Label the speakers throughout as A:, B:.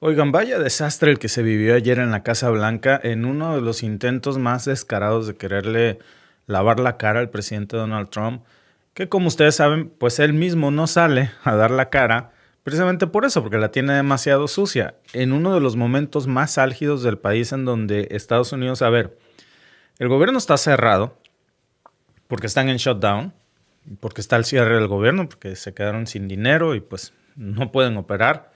A: Oigan, vaya desastre el que se vivió ayer en la Casa Blanca en uno de los intentos más descarados de quererle lavar la cara al presidente Donald Trump, que como ustedes saben, pues él mismo no sale a dar la cara, precisamente por eso, porque la tiene demasiado sucia, en uno de los momentos más álgidos del país en donde Estados Unidos, a ver, el gobierno está cerrado porque están en shutdown, porque está el cierre del gobierno, porque se quedaron sin dinero y pues no pueden operar.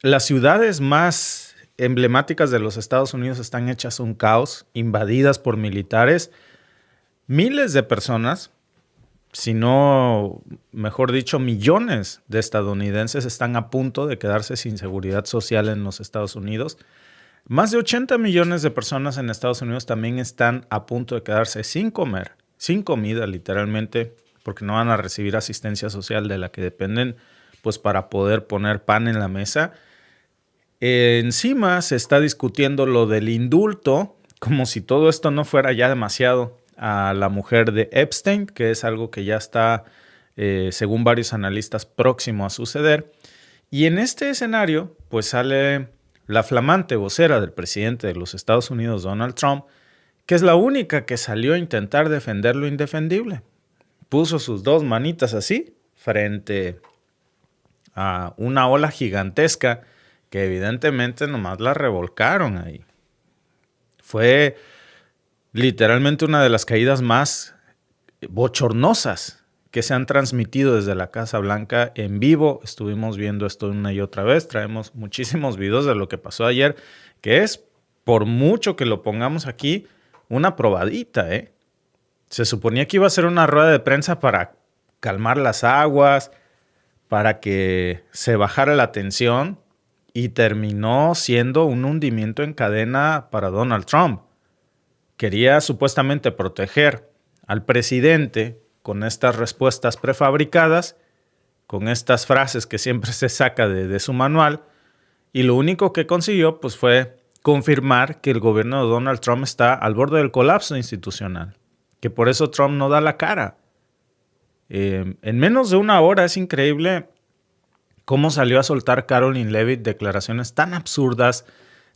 A: Las ciudades más emblemáticas de los Estados Unidos están hechas un caos, invadidas por militares. Miles de personas, si no, mejor dicho, millones de estadounidenses están a punto de quedarse sin seguridad social en los Estados Unidos. Más de 80 millones de personas en Estados Unidos también están a punto de quedarse sin comer, sin comida literalmente, porque no van a recibir asistencia social de la que dependen pues para poder poner pan en la mesa. Encima se está discutiendo lo del indulto, como si todo esto no fuera ya demasiado, a la mujer de Epstein, que es algo que ya está, según varios analistas, próximo a suceder. Y en este escenario, pues sale la flamante vocera del presidente de los Estados Unidos, Donald Trump, que es la única que salió a intentar defender lo indefendible. Puso sus dos manitas así, frente a una ola gigantesca que evidentemente nomás la revolcaron ahí. Fue literalmente una de las caídas más bochornosas que se han transmitido desde la Casa Blanca en vivo. Estuvimos viendo esto una y otra vez. Traemos muchísimos videos de lo que pasó ayer, que es, por mucho que lo pongamos aquí, una probadita, ¿eh? Se suponía que iba a ser una rueda de prensa para calmar las aguas, para que se bajara la tensión, y terminó siendo un hundimiento en cadena para Donald Trump. Quería supuestamente proteger al presidente con estas respuestas prefabricadas, con estas frases que siempre se saca de su manual, y lo único que consiguió pues, fue confirmar que el gobierno de Donald Trump está al borde del colapso institucional, que por eso Trump no da la cara. En menos de una hora es increíble cómo salió a soltar Caroline Leavitt declaraciones tan absurdas,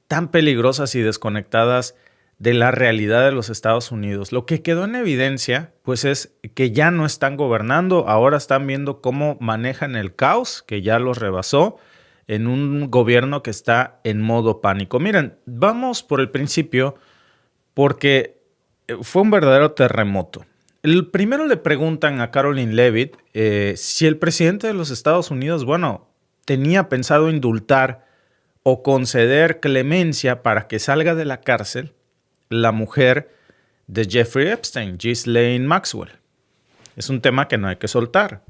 A: tan peligrosas y desconectadas de la realidad de los Estados Unidos. Lo que quedó en evidencia, pues, es que ya no están gobernando, ahora están viendo cómo manejan el caos, que ya los rebasó, en un gobierno que está en modo pánico. Miren, vamos por el principio, porque fue un verdadero terremoto. Primero le preguntan a Caroline Leavitt si el presidente de los Estados Unidos, tenía pensado indultar o conceder clemencia para que salga de la cárcel la mujer de Jeffrey Epstein, Ghislaine Maxwell. Es un tema que no hay que soltar.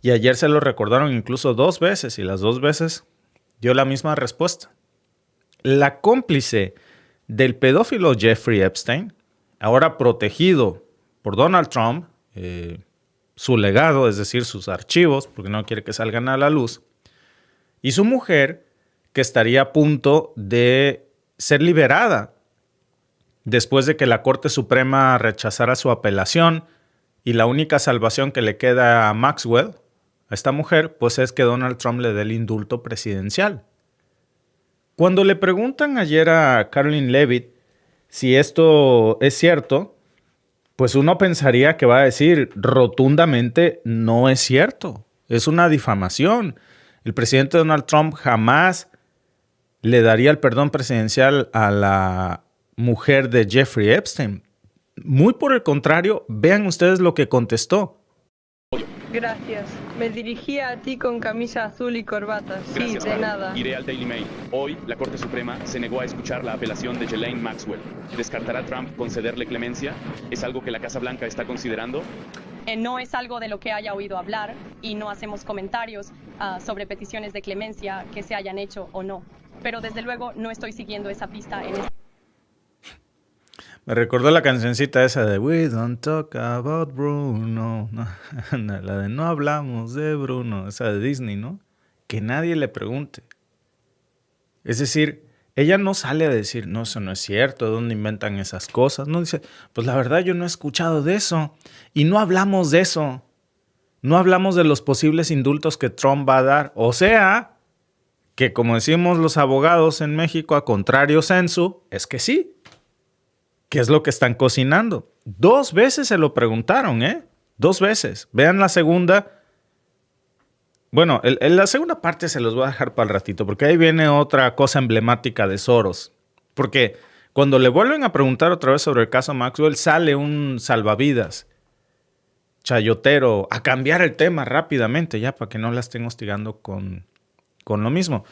A: Y ayer se lo recordaron incluso 2 veces y las 2 veces dio la misma respuesta. La cómplice del pedófilo Jeffrey Epstein, ahora protegido por Donald Trump, su legado, es decir, sus archivos, porque no quiere que salgan a la luz, y su mujer, que estaría a punto de ser liberada después de que la Corte Suprema rechazara su apelación, y la única salvación que le queda a Maxwell, a esta mujer, pues es que Donald Trump le dé el indulto presidencial. Cuando le preguntan ayer a Caroline Leavitt si esto es cierto, pues uno pensaría que va a decir rotundamente no es cierto, es una difamación. El presidente Donald Trump jamás le daría el perdón presidencial a la mujer de Jeffrey Epstein. Muy por el contrario, vean ustedes lo que contestó.
B: Gracias. Me dirigía a ti con camisa azul y corbata. Sí,
C: Gracias,
B: de
C: padre.
B: nada.
C: Iré al Daily Mail. Hoy, la Corte Suprema se negó a escuchar la apelación de Ghislaine Maxwell. ¿Descartará Trump concederle clemencia? ¿Es algo que la Casa Blanca está considerando?
D: No es algo de lo que haya oído hablar y no hacemos comentarios sobre peticiones de clemencia que se hayan hecho o no. Pero desde luego no estoy siguiendo esa pista en este.
A: Me recordó la cancioncita esa de We don't talk about Bruno. No, la de No hablamos de Bruno, esa de Disney, ¿no? Que nadie le pregunte. Es decir, ella no sale a decir, no, eso no es cierto, ¿de dónde inventan esas cosas? No, dice, pues la verdad yo no he escuchado de eso. Y no hablamos de eso. No hablamos de los posibles indultos que Trump va a dar. O sea, que como decimos los abogados en México, a contrario sensu, es que sí. ¿Qué es lo que están cocinando? 2 veces se lo preguntaron, 2 veces. Vean la segunda. Bueno, la segunda parte se los voy a dejar para el ratito, porque ahí viene otra cosa emblemática de Soros. Porque cuando le vuelven a preguntar otra vez sobre el caso Maxwell, sale un salvavidas chayotero a cambiar el tema rápidamente, ya para que no la estén hostigando con lo mismo.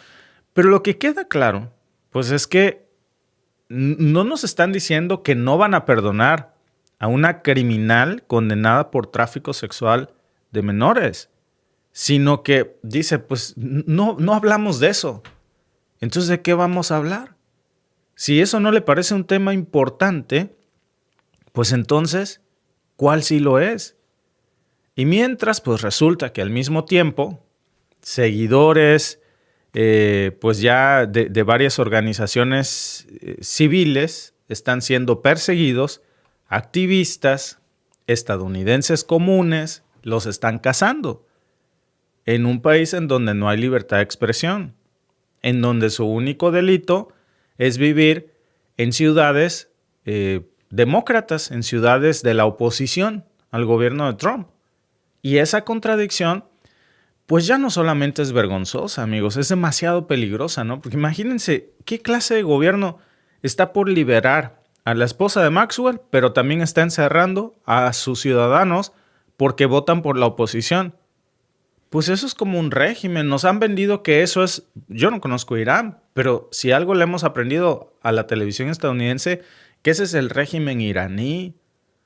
A: Pero lo que queda claro, pues es que no nos están diciendo que no van a perdonar a una criminal condenada por tráfico sexual de menores, sino que dice, pues no hablamos de eso. Entonces, ¿de qué vamos a hablar? Si eso no le parece un tema importante, pues entonces, ¿cuál sí lo es? Y mientras, pues resulta que al mismo tiempo, seguidores, pues ya de varias organizaciones civiles están siendo perseguidos, activistas estadounidenses comunes los están cazando en un país en donde no hay libertad de expresión, en donde su único delito es vivir en ciudades demócratas, en ciudades de la oposición al gobierno de Trump. Y esa contradicción, pues ya no solamente es vergonzosa, amigos, es demasiado peligrosa, ¿no? Porque imagínense, ¿qué clase de gobierno está por liberar a la esposa de Maxwell, pero también está encerrando a sus ciudadanos porque votan por la oposición? Pues eso es como un régimen. Nos han vendido que eso es... Yo no conozco Irán, pero si algo le hemos aprendido a la televisión estadounidense, que ese es el régimen iraní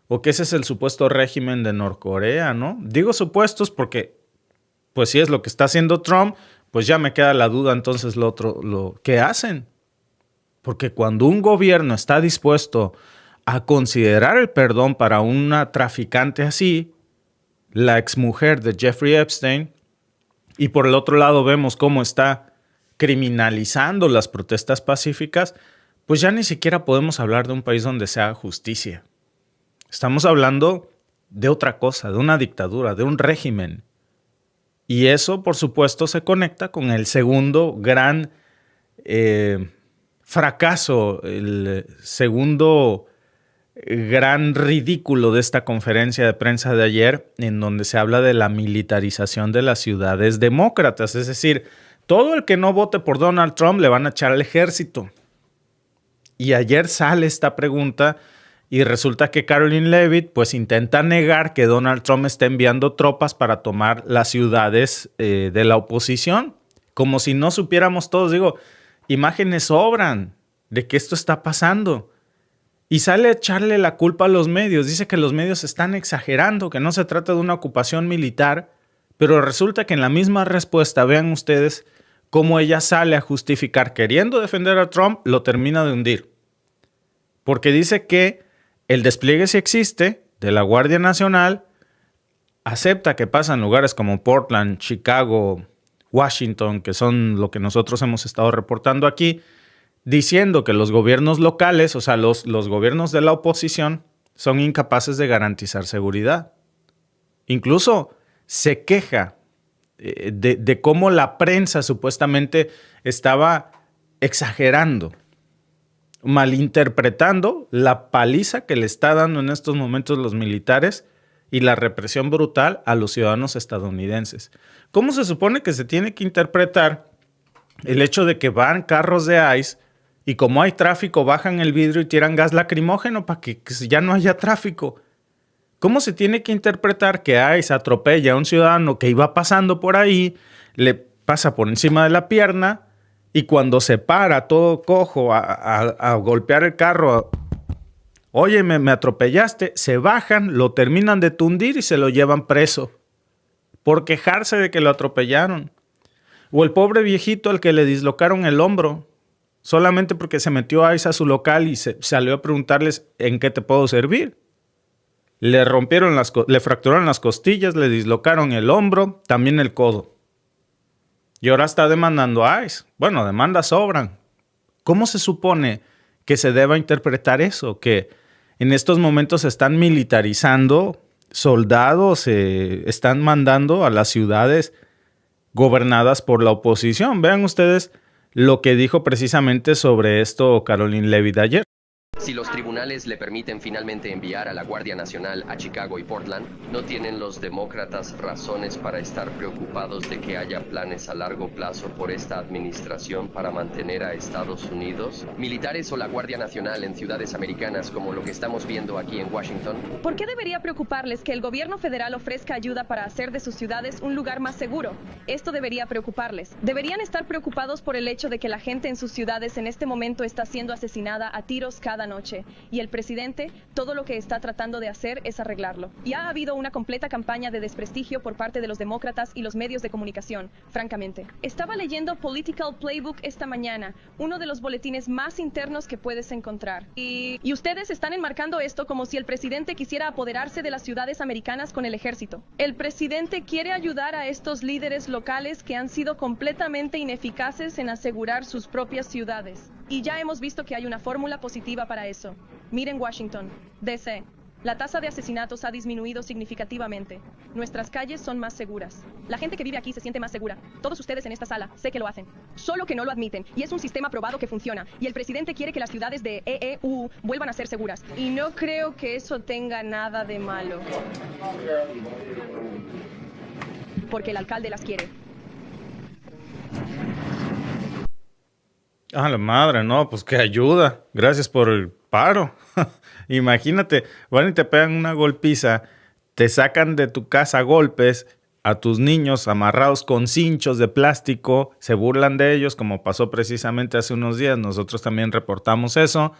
A: o que ese es el supuesto régimen de Norcorea, ¿no? Digo supuestos porque, pues si es lo que está haciendo Trump, pues ya me queda la duda entonces lo que hacen. Porque cuando un gobierno está dispuesto a considerar el perdón para una traficante así, la exmujer de Jeffrey Epstein, y por el otro lado vemos cómo está criminalizando las protestas pacíficas, pues ya ni siquiera podemos hablar de un país donde se haga justicia. Estamos hablando de otra cosa, de una dictadura, de un régimen. Y eso, por supuesto, se conecta con el segundo gran fracaso, el segundo gran ridículo de esta conferencia de prensa de ayer, en donde se habla de la militarización de las ciudades demócratas. Es decir, todo el que no vote por Donald Trump le van a echar al ejército. Y ayer sale esta pregunta y resulta que Caroline Leavitt pues intenta negar que Donald Trump esté enviando tropas para tomar las ciudades de la oposición. Como si no supiéramos todos. Digo, imágenes sobran de que esto está pasando. Y sale a echarle la culpa a los medios. Dice que los medios están exagerando, que no se trata de una ocupación militar. Pero resulta que en la misma respuesta, vean ustedes cómo ella sale a justificar, queriendo defender a Trump, lo termina de hundir. Porque dice que el despliegue sí existe de la Guardia Nacional, acepta que pasa en lugares como Portland, Chicago, Washington, que son lo que nosotros hemos estado reportando aquí, diciendo que los gobiernos locales, o sea, los gobiernos de la oposición, son incapaces de garantizar seguridad. Incluso se queja de cómo la prensa supuestamente estaba exagerando, malinterpretando la paliza que le está dando en estos momentos los militares y la represión brutal a los ciudadanos estadounidenses. ¿Cómo se supone que se tiene que interpretar el hecho de que van carros de ICE y como hay tráfico bajan el vidrio y tiran gas lacrimógeno para que ya no haya tráfico? ¿Cómo se tiene que interpretar que ICE atropella a un ciudadano que iba pasando por ahí, le pasa por encima de la pierna y cuando se para todo cojo a golpear el carro, oye, me atropellaste, se bajan, lo terminan de tundir y se lo llevan preso por quejarse de que lo atropellaron? O el pobre viejito al que le dislocaron el hombro solamente porque se metió a ICE a su local y se salió a preguntarles ¿en qué te puedo servir? Le fracturaron las costillas, le dislocaron el hombro, también el codo. Y ahora está demandando a ICE. Bueno, demandas sobran. ¿Cómo se supone que se deba interpretar eso? Que en estos momentos se están militarizando soldados, se están mandando a las ciudades gobernadas por la oposición. Vean ustedes lo que dijo precisamente sobre esto Caroline Levitt ayer.
E: Si los tribunales le permiten finalmente enviar a la Guardia Nacional a Chicago y Portland, ¿no tienen los demócratas razones para estar preocupados de que haya planes a largo plazo por esta administración para mantener a Estados Unidos? ¿Militares o la Guardia Nacional en ciudades americanas como lo que estamos viendo aquí en Washington?
D: ¿Por qué debería preocuparles que el gobierno federal ofrezca ayuda para hacer de sus ciudades un lugar más seguro? Esto debería preocuparles. Deberían estar preocupados por el hecho de que la gente en sus ciudades en este momento está siendo asesinada a tiros cada noche, y el presidente todo lo que está tratando de hacer es arreglarlo. Ya ha habido una completa campaña de desprestigio por parte de los demócratas y los medios de comunicación, francamente. Estaba leyendo Political Playbook esta mañana, uno de los boletines más internos que puedes encontrar. Y ustedes están enmarcando esto como si el presidente quisiera apoderarse de las ciudades americanas con el ejército. El presidente quiere ayudar a estos líderes locales que han sido completamente ineficaces en asegurar sus propias ciudades. Y ya hemos visto que hay una fórmula positiva para eso. Miren Washington, D.C. La tasa de asesinatos ha disminuido significativamente. Nuestras calles son más seguras. La gente que vive aquí se siente más segura. Todos ustedes en esta sala sé que lo hacen. Solo que no lo admiten. Y es un sistema probado que funciona. Y el presidente quiere que las ciudades de EEU vuelvan a ser seguras. Y no creo que eso tenga nada de malo. Porque el alcalde las quiere.
A: Ah, la madre, no, pues qué ayuda. Gracias por el paro. Imagínate, van y te pegan una golpiza, te sacan de tu casa a golpes a tus niños amarrados con cinchos de plástico, se burlan de ellos, como pasó precisamente hace unos días. Nosotros también reportamos eso.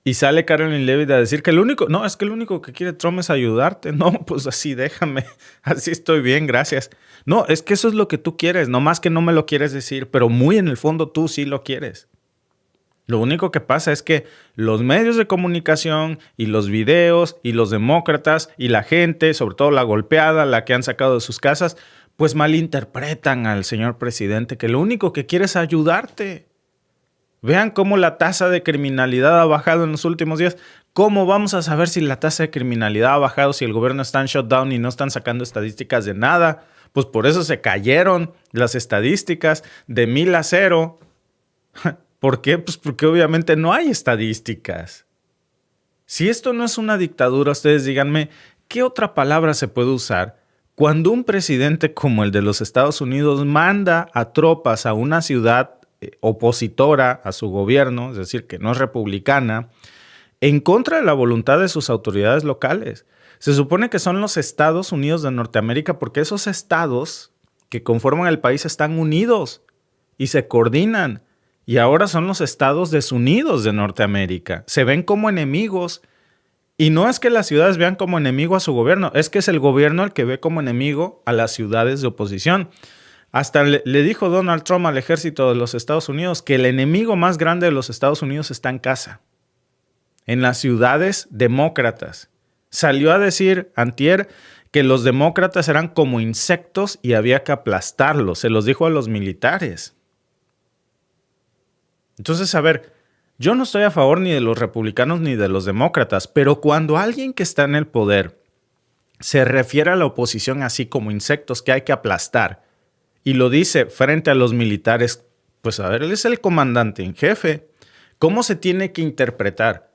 A: Y sale Caroline Levitt a decir que el único que quiere Trump es ayudarte. No, pues así déjame, así estoy bien, gracias. No, es que eso es lo que tú quieres, nomás que no me lo quieres decir, pero muy en el fondo tú sí lo quieres. Lo único que pasa es que los medios de comunicación y los videos y los demócratas y la gente, sobre todo la golpeada, la que han sacado de sus casas, pues malinterpretan al señor presidente, que lo único que quiere es ayudarte. Vean cómo la tasa de criminalidad ha bajado en los últimos días. ¿Cómo vamos a saber si la tasa de criminalidad ha bajado si el gobierno está en shutdown y no están sacando estadísticas de nada? Pues por eso se cayeron las estadísticas de 1000 a 0. ¿Por qué? Pues porque obviamente no hay estadísticas. Si esto no es una dictadura, ustedes díganme, ¿qué otra palabra se puede usar cuando un presidente como el de los Estados Unidos manda a tropas a una ciudad opositora a su gobierno, es decir, que no es republicana, en contra de la voluntad de sus autoridades locales? Se supone que son los Estados Unidos de Norteamérica porque esos estados que conforman el país están unidos y se coordinan. Y ahora son los Estados desunidos de Norteamérica. Se ven como enemigos. Y no es que las ciudades vean como enemigo a su gobierno, es que es el gobierno el que ve como enemigo a las ciudades de oposición. Hasta le dijo Donald Trump al ejército de los Estados Unidos que el enemigo más grande de los Estados Unidos está en casa, en las ciudades demócratas. Salió a decir antier que los demócratas eran como insectos y había que aplastarlos. Se los dijo a los militares. Entonces, a ver, yo no estoy a favor ni de los republicanos ni de los demócratas, pero cuando alguien que está en el poder se refiere a la oposición así como insectos que hay que aplastar y lo dice frente a los militares, pues a ver, él es el comandante en jefe. ¿Cómo se tiene que interpretar?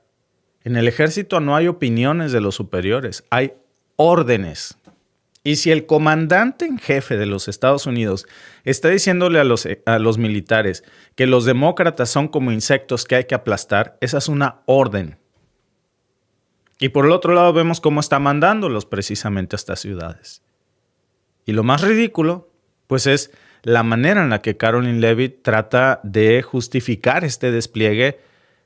A: En el ejército no hay opiniones de los superiores, hay órdenes. Y si el comandante en jefe de los Estados Unidos está diciéndole a los militares que los demócratas son como insectos que hay que aplastar, esa es una orden. Y por el otro lado vemos cómo está mandándolos precisamente a estas ciudades. Y lo más ridículo, pues es la manera en la que Caroline Levitt trata de justificar este despliegue.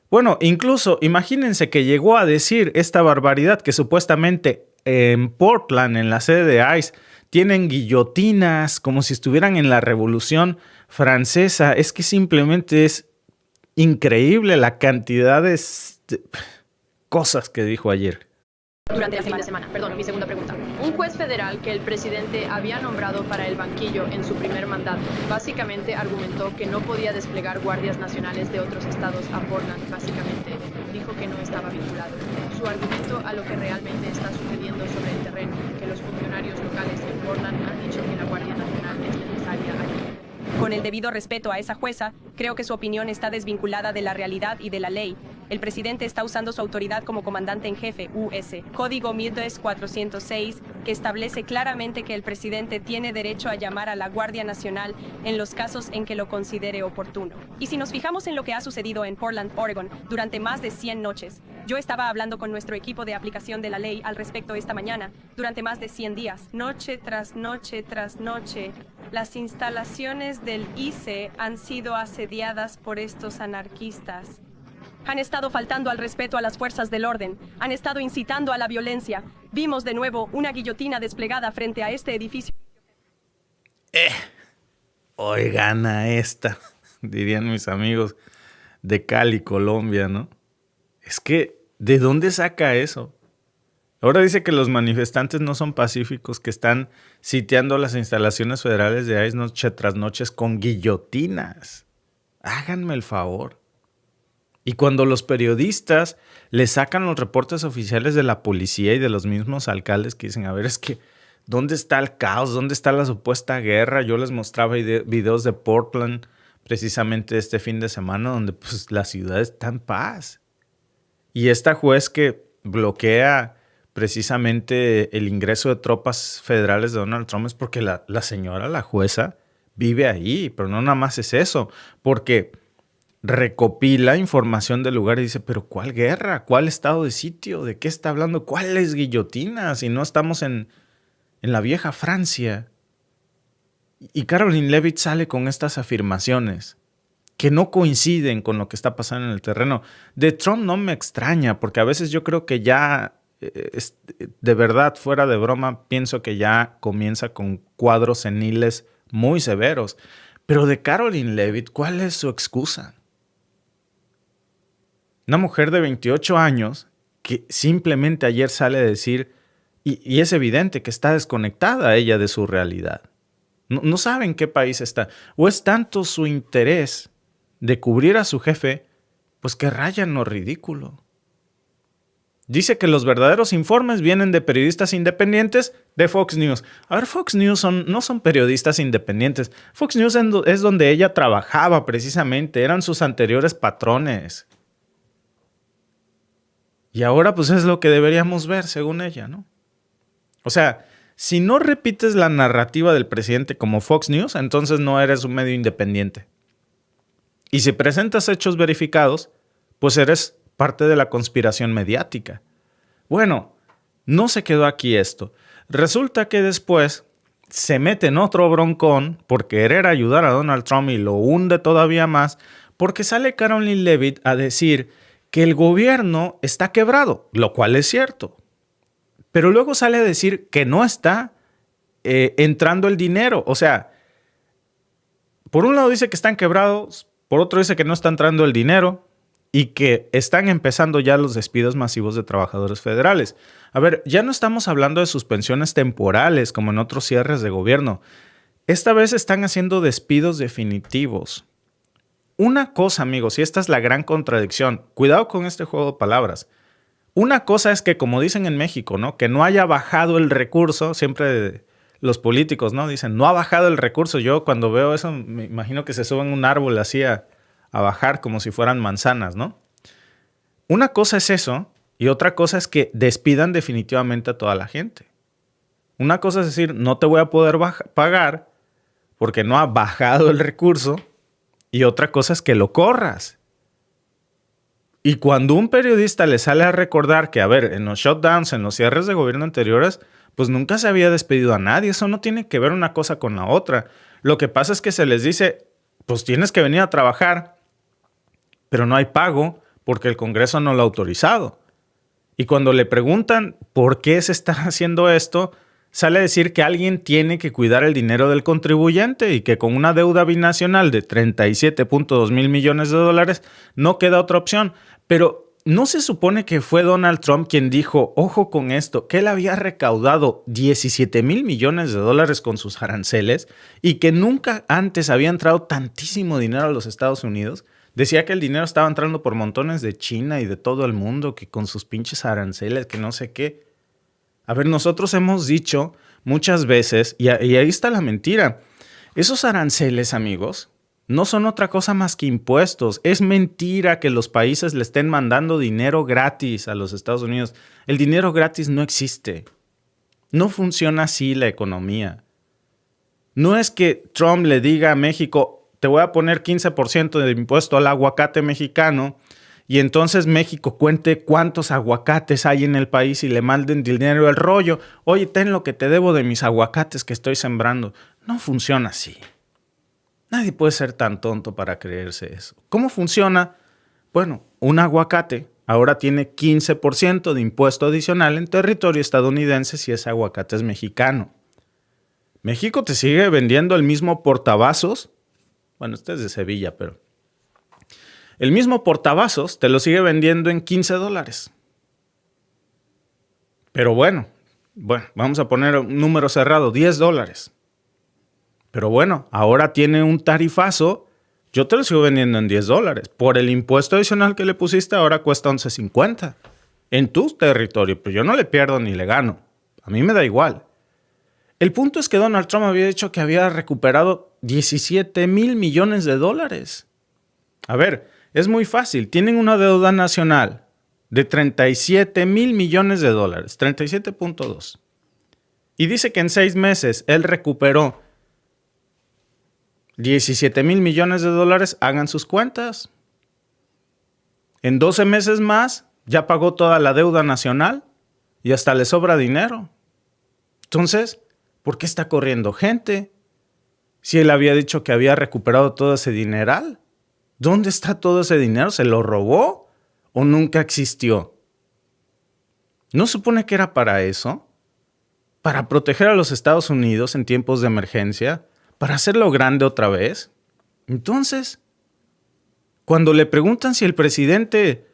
A: Bueno, incluso imagínense que llegó a decir esta barbaridad que supuestamente en Portland, en la sede de ICE, tienen guillotinas como si estuvieran en la Revolución Francesa. Es que simplemente es increíble la cantidad de cosas que dijo ayer.
D: durante la
F: fin de semana. Perdón, mi segunda pregunta. Un juez federal que el presidente había nombrado para el banquillo en su primer mandato, básicamente argumentó que no podía desplegar guardias nacionales de otros estados a Portland. Básicamente dijo que no estaba vinculado. Su argumento a lo que realmente está sucediendo sobre el terreno, que los funcionarios locales en Portland han dicho que la Guardia Nacional es necesaria aquí.
D: Con el debido respeto a esa jueza, creo que su opinión está desvinculada de la realidad y de la ley. El presidente está usando su autoridad como comandante en jefe, US, Código 10406, que establece claramente que el presidente tiene derecho a llamar a la Guardia Nacional en los casos en que lo considere oportuno. Y si nos fijamos en lo que ha sucedido en Portland, Oregon, durante más de 100 noches, yo estaba hablando con nuestro equipo de aplicación de la ley al respecto esta mañana, durante más de 100 días, noche tras noche tras noche. Las instalaciones del ICE han sido asediadas por estos anarquistas. Han estado faltando al respeto a las fuerzas del orden. Han estado incitando a la violencia. Vimos de nuevo una guillotina desplegada frente a este edificio.
A: Oigan a esta, dirían mis amigos de Cali, Colombia, ¿no? Es que, ¿de dónde saca eso? Ahora dice que los manifestantes no son pacíficos, que están sitiando las instalaciones federales de ICE noche tras noche con guillotinas. Háganme el favor. Y cuando los periodistas le sacan los reportes oficiales de la policía y de los mismos alcaldes que dicen, a ver, es que, ¿dónde está el caos? ¿Dónde está la supuesta guerra? Yo les mostraba videos de Portland precisamente este fin de semana donde pues, la ciudad está en paz. Y esta juez que bloquea precisamente el ingreso de tropas federales de Donald Trump es porque la señora, la jueza, vive ahí. Pero no nada más es eso, porque recopila información del lugar y dice, pero ¿cuál guerra? ¿Cuál estado de sitio? ¿De qué está hablando? ¿Cuáles guillotinas? Si no estamos en la vieja Francia. Y Karoline Leavitt sale con estas afirmaciones que no coinciden con lo que está pasando en el terreno. De Trump no me extraña, porque a veces yo creo que ya, de verdad, fuera de broma, pienso que ya comienza con cuadros seniles muy severos. Pero de Karoline Leavitt, ¿cuál es su excusa? Una mujer de 28 años que simplemente ayer sale a decir, y es evidente que está desconectada ella de su realidad. No sabe en qué país está. O es tanto su interés de cubrir a su jefe, pues que raya en lo ridículo. Dice que los verdaderos informes vienen de periodistas independientes de Fox News. A ver, Fox News no son periodistas independientes. Fox News es donde ella trabajaba precisamente. Eran sus anteriores patrones. Y ahora pues es lo que deberíamos ver, según ella, ¿no? O sea, si no repites la narrativa del presidente como Fox News, entonces no eres un medio independiente. Y si presentas hechos verificados, pues eres parte de la conspiración mediática. Bueno, no se quedó aquí esto. Resulta que después se mete en otro broncón por querer ayudar a Donald Trump y lo hunde todavía más, porque sale Karoline Leavitt a decir que el gobierno está quebrado, lo cual es cierto. Pero luego sale a decir que no está entrando el dinero. O sea, por un lado dice que están quebrados, por otro dice que no está entrando el dinero y que están empezando ya los despidos masivos de trabajadores federales. A ver, ya no estamos hablando de suspensiones temporales como en otros cierres de gobierno. Esta vez están haciendo despidos definitivos. Una cosa, amigos, y esta es la gran contradicción. Cuidado con este juego de palabras. Una cosa es que, como dicen en México, ¿no? Que no haya bajado el recurso. Siempre los políticos, ¿no? Dicen, no ha bajado el recurso. Yo cuando veo eso me imagino que se suben un árbol así a bajar como si fueran manzanas, ¿no? Una cosa es eso y otra cosa es que despidan definitivamente a toda la gente. Una cosa es decir, no te voy a poder pagar porque no ha bajado el recurso y otra cosa es que lo corras. Y cuando un periodista le sale a recordar que, a ver, en los shutdowns, en los cierres de gobierno anteriores, pues nunca se había despedido a nadie. Eso no tiene que ver una cosa con la otra. Lo que pasa es que se les dice, pues tienes que venir a trabajar, pero no hay pago porque el Congreso no lo ha autorizado. Y cuando le preguntan por qué se está haciendo esto, sale a decir que alguien tiene que cuidar el dinero del contribuyente y que con una deuda binacional de $37.2 mil millones no queda otra opción. Pero ¿no se supone que fue Donald Trump quien dijo, ojo con esto, que él había recaudado 17 mil millones de dólares con sus aranceles y que nunca antes había entrado tantísimo dinero a los Estados Unidos? Decía que el dinero estaba entrando por montones de China y de todo el mundo, que con sus pinches aranceles, que no sé qué. A ver, nosotros hemos dicho muchas veces, y ahí está la mentira, esos aranceles, amigos, no son otra cosa más que impuestos. Es mentira que los países le estén mandando dinero gratis a los Estados Unidos. El dinero gratis no existe. No funciona así la economía. No es que Trump le diga a México, te voy a poner 15% de impuesto al aguacate mexicano, y entonces México cuente cuántos aguacates hay en el país y le manden dinero al rollo. Oye, ten lo que te debo de mis aguacates que estoy sembrando. No funciona así. Nadie puede ser tan tonto para creerse eso. ¿Cómo funciona? Bueno, un aguacate ahora tiene 15% de impuesto adicional en territorio estadounidense si ese aguacate es mexicano. México te sigue vendiendo el mismo portavasos. Bueno, este es de Sevilla, pero el mismo portavasos te lo sigue vendiendo en $15. Pero bueno, vamos a poner un número cerrado, $10. Pero bueno, ahora tiene un tarifazo, yo te lo sigo vendiendo en $10. Por el impuesto adicional que le pusiste, ahora cuesta $11.50 en tu territorio, pero yo no le pierdo ni le gano. A mí me da igual. El punto es que Donald Trump había dicho que había recuperado 17 mil millones de dólares. A ver, es muy fácil. Tienen una deuda nacional de 37 mil millones de dólares, 37.2. Y dice que en 6 meses él recuperó 17 mil millones de dólares, hagan sus cuentas. En 12 meses más ya pagó toda la deuda nacional y hasta le sobra dinero. Entonces, ¿por qué está corriendo gente? Si él había dicho que había recuperado todo ese dineral. ¿Dónde está todo ese dinero? ¿Se lo robó o nunca existió? ¿No supone que era para eso? ¿Para proteger a los Estados Unidos en tiempos de emergencia? ¿Para hacerlo grande otra vez? Entonces, cuando le preguntan si el presidente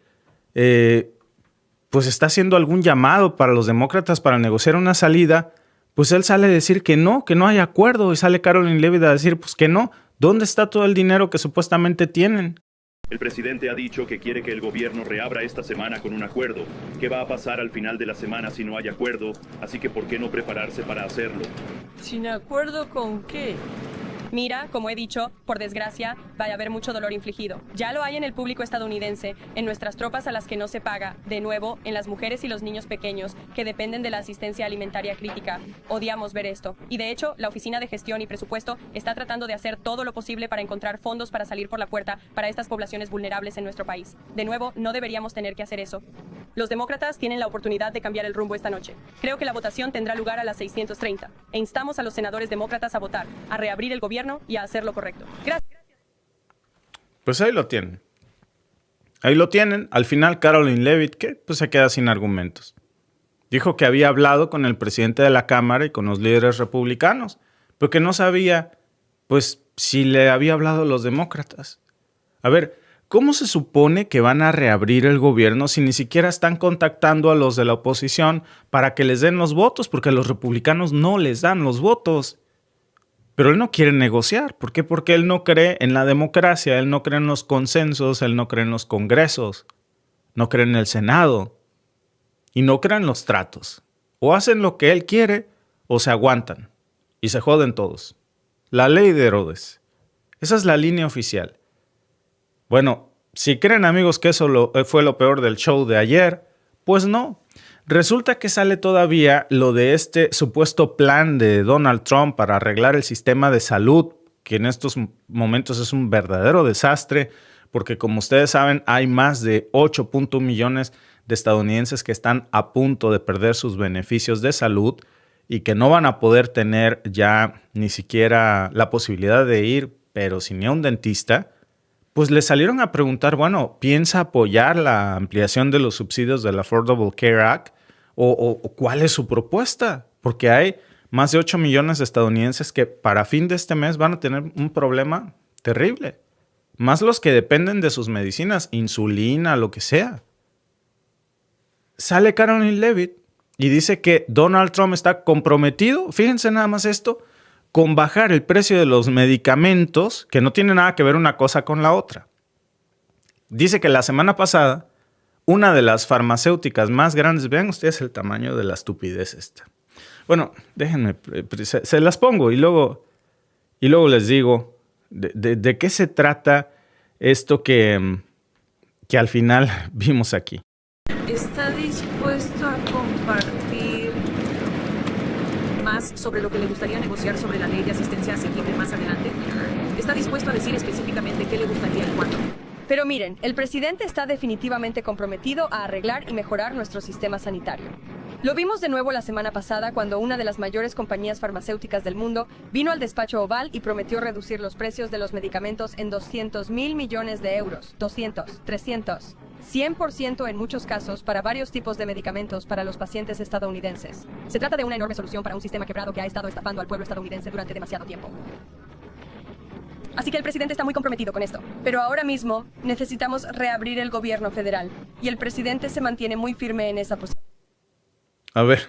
A: pues está haciendo algún llamado para los demócratas para negociar una salida, pues él sale a decir que no hay acuerdo, y sale Caroline Leavitt a decir pues que no. ¿Dónde está todo el dinero que supuestamente tienen?
G: El presidente ha dicho que quiere que el gobierno reabra esta semana con un acuerdo. ¿Qué va a pasar al final de la semana si no hay acuerdo? Así que ¿por qué no prepararse para hacerlo?
B: ¿Sin acuerdo con qué?
D: Mira, como he dicho, por desgracia, va a haber mucho dolor infligido. Ya lo hay en el público estadounidense, en nuestras tropas a las que no se paga, de nuevo, en las mujeres y los niños pequeños que dependen de la asistencia alimentaria crítica. Odiamos ver esto. Y de hecho, la Oficina de Gestión y Presupuesto está tratando de hacer todo lo posible para encontrar fondos para salir por la puerta para estas poblaciones vulnerables en nuestro país. De nuevo, no deberíamos tener que hacer eso. Los demócratas tienen la oportunidad de cambiar el rumbo esta noche. Creo que la votación tendrá lugar a las 6:30 e instamos a los senadores demócratas a votar, a reabrir el gobierno y a hacer lo correcto. Gracias.
A: Pues ahí lo tienen. Ahí lo tienen. Al final, Caroline Leavitt, que pues se queda sin argumentos. Dijo que había hablado con el presidente de la Cámara y con los líderes republicanos, pero que no sabía, pues, si le había hablado a los demócratas. A ver, ¿cómo se supone que van a reabrir el gobierno si ni siquiera están contactando a los de la oposición para que les den los votos? Porque los republicanos no les dan los votos. Pero él no quiere negociar. ¿Por qué? Porque él no cree en la democracia, él no cree en los consensos, él no cree en los congresos, no cree en el Senado y no cree en los tratos. O hacen lo que él quiere o se aguantan y se joden todos. La ley de Herodes. Esa es la línea oficial. Bueno, si creen, amigos, que eso fue lo peor del show de ayer, pues no. Resulta que sale todavía lo de este supuesto plan de Donald Trump para arreglar el sistema de salud, que en estos momentos es un verdadero desastre, porque como ustedes saben, hay más de 8.1 millones de estadounidenses que están a punto de perder sus beneficios de salud y que no van a poder tener ya ni siquiera la posibilidad de ir, pero sin ir a un dentista. Pues le salieron a preguntar, bueno, ¿piensa apoyar la ampliación de los subsidios del Affordable Care Act? ¿O cuál es su propuesta? Porque hay más de 8 millones de estadounidenses que para fin de este mes van a tener un problema terrible. Más los que dependen de sus medicinas, insulina, lo que sea. sale Caroline Leavitt y dice que Donald Trump está comprometido, fíjense nada más esto, con bajar el precio de los medicamentos, que no tiene nada que ver una cosa con la otra. Dice que la semana pasada, una de las farmacéuticas más grandes, vean ustedes el tamaño de la estupidez esta. Bueno, déjenme, se las pongo y luego les digo de qué se trata esto que al final vimos aquí.
H: ¿Está dispuesto a compartir más sobre lo que le gustaría negociar sobre la ley de asistencia asequible más adelante? ¿Está dispuesto a decir específicamente qué le gustaría y cuándo?
D: Pero miren, el presidente está definitivamente comprometido a arreglar y mejorar nuestro sistema sanitario. Lo vimos de nuevo la semana pasada cuando una de las mayores compañías farmacéuticas del mundo vino al despacho Oval y prometió reducir los precios de los medicamentos en 200,000 millones de euros. 200, 300, 100% en muchos casos para varios tipos de medicamentos para los pacientes estadounidenses. Se trata de una enorme solución para un sistema quebrado que ha estado estafando al pueblo estadounidense durante demasiado tiempo. Así que el presidente está muy comprometido con esto. Pero ahora mismo necesitamos reabrir el gobierno federal y el presidente se mantiene muy firme en esa posición.
A: A ver,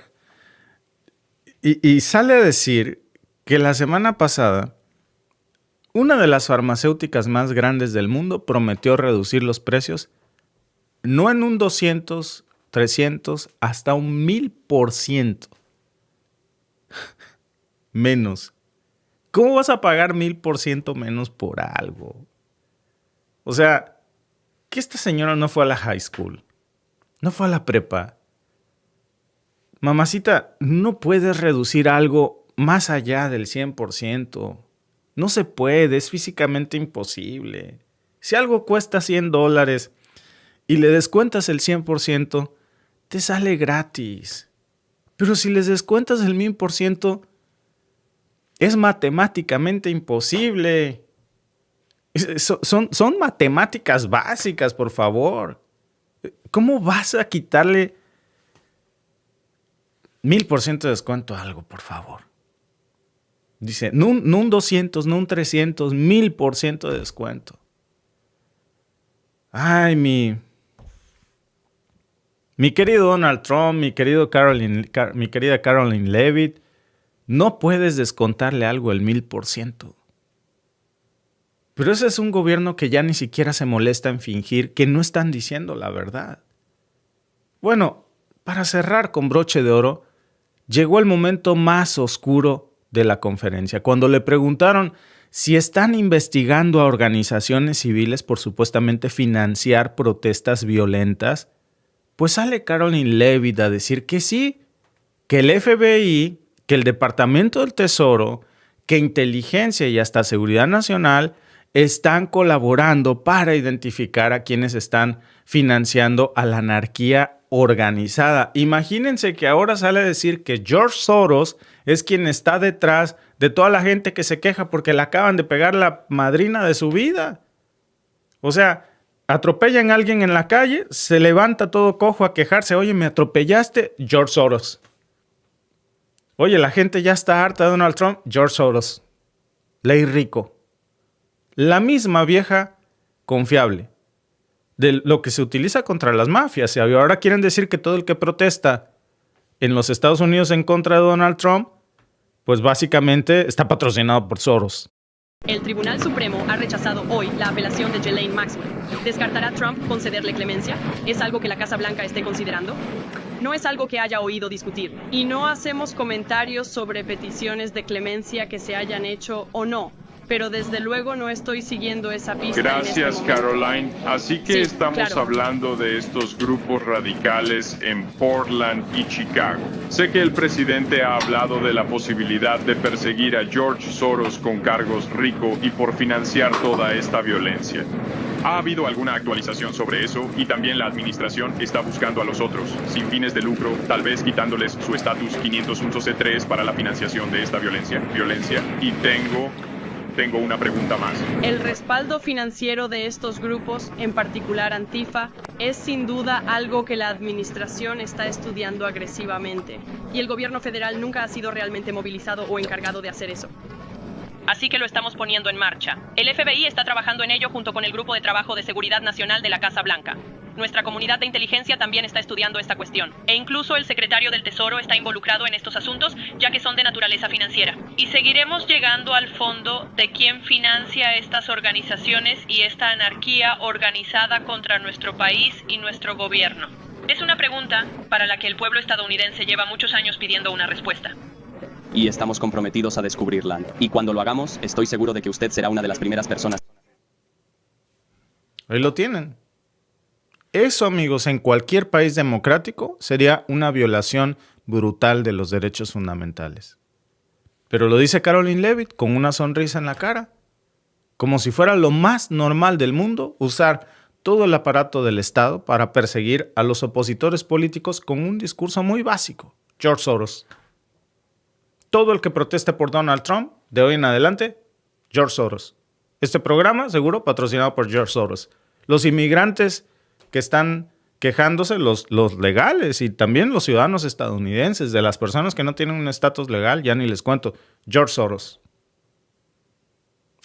A: y sale a decir que la semana pasada una de las farmacéuticas más grandes del mundo prometió reducir los precios no en un 200, 300, hasta un 1000% menos. ¿Cómo vas a pagar 1000% menos por algo? O sea, que esta señora no fue a la high school, no fue a la prepa. Mamacita, no puedes reducir algo más allá del 100%. No se puede, es físicamente imposible. Si algo cuesta $100 y le descuentas el 100%, te sale gratis. Pero si les descuentas el 1000%, es matemáticamente imposible. Son matemáticas básicas, por favor. ¿Cómo vas a quitarle 1000% de descuento a algo, por favor? Dice, no un 200, no un 300, 1000% de descuento. Ay, mi querido Donald Trump, mi querida Caroline Leavitt, no puedes descontarle algo el 1000%. Pero ese es un gobierno que ya ni siquiera se molesta en fingir que no están diciendo la verdad. Bueno, para cerrar con broche de oro, llegó el momento más oscuro de la conferencia, cuando le preguntaron si están investigando a organizaciones civiles por supuestamente financiar protestas violentas. Pues sale Caroline Leavitt a decir que sí, que el FBI, que el Departamento del Tesoro, que Inteligencia y hasta Seguridad Nacional están colaborando para identificar a quienes están financiando a la anarquía organizada. Imagínense que ahora sale a decir que George Soros es quien está detrás de toda la gente que se queja porque le acaban de pegar la madrina de su vida. O sea, atropellan a alguien en la calle, se levanta todo cojo a quejarse. Oye, me atropellaste, George Soros. Oye, la gente ya está harta de Donald Trump, George Soros. Ley rico. La misma vieja confiable de lo que se utiliza contra las mafias. Y ahora quieren decir que todo el que protesta en los Estados Unidos en contra de Donald Trump, pues básicamente está patrocinado por Soros.
F: El Tribunal Supremo ha rechazado hoy la apelación de Ghislaine Maxwell. ¿Descartará Trump concederle clemencia? ¿Es algo que la Casa Blanca esté considerando? No es algo que haya oído discutir. Y no hacemos comentarios sobre peticiones de clemencia que se hayan hecho o no. Pero desde luego no estoy siguiendo esa pista.
I: Gracias, Caroline. Así que
F: sí,
I: estamos
F: claro.
I: hablando de estos grupos radicales en Portland y Chicago. Sé que el presidente ha hablado de la posibilidad de perseguir a George Soros con cargos RICO y por financiar toda esta violencia. ¿Ha habido alguna actualización sobre eso? Y también la administración está buscando a los otros, sin fines de lucro, tal vez quitándoles su estatus 501c3 para la financiación de esta violencia. Y tengo una pregunta más.
F: El respaldo financiero de estos grupos, en particular Antifa, es sin duda algo que la administración está estudiando agresivamente. Y el gobierno federal nunca ha sido realmente movilizado o encargado de hacer eso. Así que lo estamos poniendo en marcha. El FBI está trabajando en ello junto con el Grupo de Trabajo de Seguridad Nacional de la Casa Blanca.
J: Nuestra comunidad de inteligencia también está estudiando esta cuestión. E incluso el secretario del Tesoro está involucrado en estos asuntos, ya que son de naturaleza financiera. Y seguiremos llegando al fondo de quién financia estas organizaciones y esta anarquía organizada contra nuestro país y nuestro gobierno. Es una pregunta para la que el pueblo estadounidense lleva muchos años pidiendo una respuesta.
K: Y estamos comprometidos a descubrirla. Y cuando lo hagamos, estoy seguro de que usted será una de las primeras personas.
A: Ahí lo tienen. Eso, amigos, en cualquier país democrático sería una violación brutal de los derechos fundamentales. Pero lo dice Caroline Leavitt con una sonrisa en la cara. Como si fuera lo más normal del mundo usar todo el aparato del Estado para perseguir a los opositores políticos con un discurso muy básico. George Soros. Todo el que proteste por Donald Trump, de hoy en adelante, George Soros. Este programa, seguro, patrocinado por George Soros. Los inmigrantes que están quejándose, los legales y también los ciudadanos estadounidenses, de las personas que no tienen un estatus legal, ya ni les cuento, George Soros.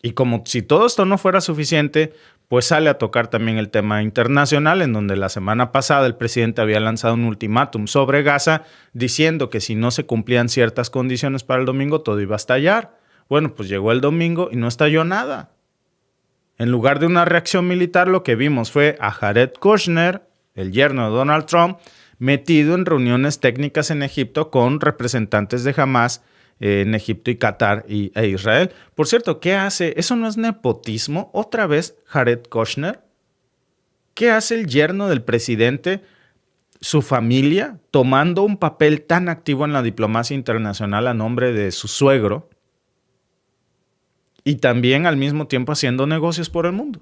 A: Y como si todo esto no fuera suficiente, pues sale a tocar también el tema internacional, en donde la semana pasada el presidente había lanzado un ultimátum sobre Gaza, diciendo que si no se cumplían ciertas condiciones para el domingo, todo iba a estallar. Bueno, pues llegó el domingo y no estalló nada. En lugar de una reacción militar, lo que vimos fue a Jared Kushner, el yerno de Donald Trump, metido en reuniones técnicas en Egipto con representantes de Hamas en Egipto y Qatar e Israel. Por cierto, ¿qué hace? ¿Eso no es nepotismo? ¿Otra vez Jared Kushner? ¿Qué hace el yerno del presidente, su familia, tomando un papel tan activo en la diplomacia internacional a nombre de su suegro y también al mismo tiempo haciendo negocios por el mundo?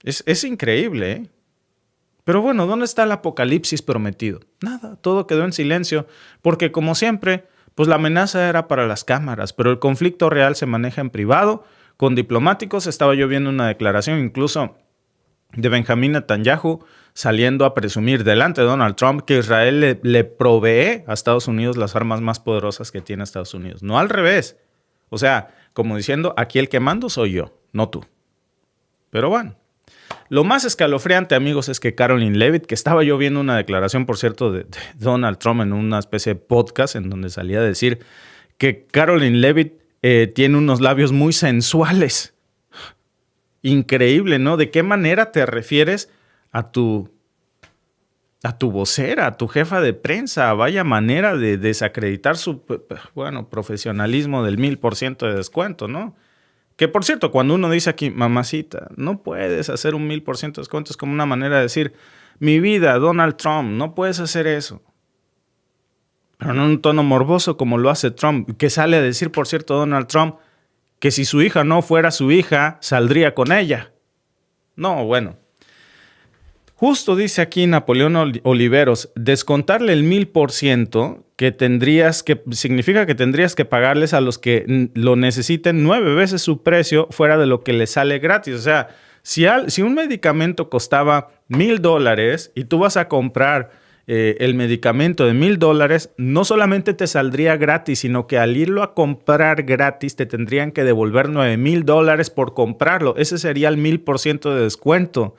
A: Es increíble, ¿eh? Pero bueno, ¿dónde está el apocalipsis prometido? Nada, todo quedó en silencio, porque como siempre, pues la amenaza era para las cámaras, pero el conflicto real se maneja en privado, con diplomáticos. Estaba yo viendo una declaración incluso de Benjamín Netanyahu saliendo a presumir delante de Donald Trump que Israel le provee a Estados Unidos las armas más poderosas que tiene Estados Unidos. No al revés. O sea, como diciendo, aquí el que mando soy yo, no tú. Pero bueno. Lo más escalofriante, amigos, es que Caroline Leavitt, que estaba yo viendo una declaración, por cierto, de Donald Trump en una especie de podcast en donde salía a decir que Caroline Leavitt tiene unos labios muy sensuales. Increíble, ¿no? ¿De qué manera te refieres a tu vocera, a tu jefa de prensa? Vaya manera de desacreditar su, profesionalismo del 1000% de descuento, ¿no? Que, por cierto, cuando uno dice aquí, mamacita, no puedes hacer un 1000% de descuento, es como una manera de decir, mi vida, Donald Trump, no puedes hacer eso. Pero no en un tono morboso como lo hace Trump, que sale a decir, por cierto, Donald Trump, que si su hija no fuera su hija, saldría con ella. No, bueno. Justo dice aquí Napoleón Oliveros, descontarle el 1000% significa que tendrías que pagarles a los que lo necesiten 9 veces su precio fuera de lo que les sale gratis. O sea, si un medicamento costaba $1,000 y tú vas a comprar el medicamento de $1,000, no solamente te saldría gratis, sino que al irlo a comprar gratis te tendrían que devolver $9,000 por comprarlo. Ese sería el 1000% de descuento.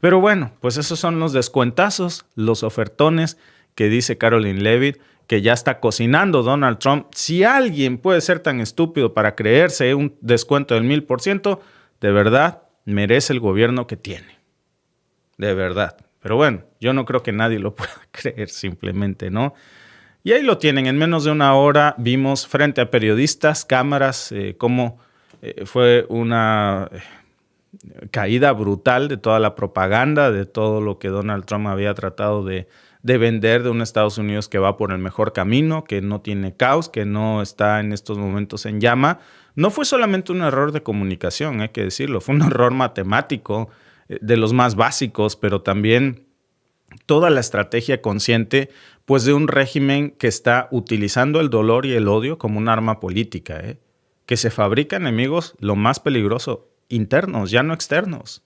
A: Pero bueno, pues esos son los descuentazos, los ofertones que dice Caroline Leavitt, que ya está cocinando Donald Trump. Si alguien puede ser tan estúpido para creerse un descuento del 1000%, de verdad merece el gobierno que tiene. De verdad. Pero bueno, yo no creo que nadie lo pueda creer simplemente, ¿no? Y ahí lo tienen. En menos de una hora vimos frente a periodistas, cámaras, cómo fue una caída brutal de toda la propaganda, de todo lo que Donald Trump había tratado de vender de un Estados Unidos que va por el mejor camino, que no tiene caos, que no está en estos momentos en llama. No fue solamente un error de comunicación, hay que decirlo, fue un error matemático de los más básicos, pero también toda la estrategia consciente pues de un régimen que está utilizando el dolor y el odio como un arma política, que se fabrica enemigos, lo más peligroso, internos, ya no externos.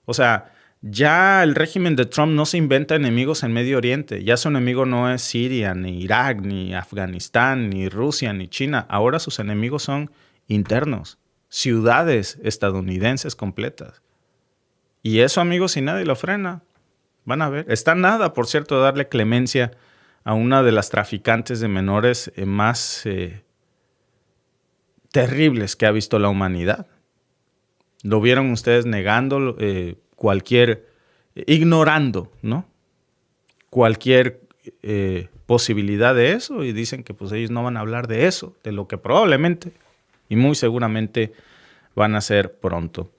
A: O sea, ya el régimen de Trump no se inventa enemigos en Medio Oriente. Ya su enemigo no es Siria, ni Irak, ni Afganistán, ni Rusia, ni China. Ahora sus enemigos son internos, ciudades estadounidenses completas. Y eso, amigos, si nadie lo frena, van a ver. Está nada, por cierto, de darle clemencia a una de las traficantes de menores más terribles que ha visto la humanidad. Lo vieron ustedes negando ignorando, ¿no? Cualquier posibilidad de eso, y dicen que pues ellos no van a hablar de eso, de lo que probablemente y muy seguramente van a hacer pronto.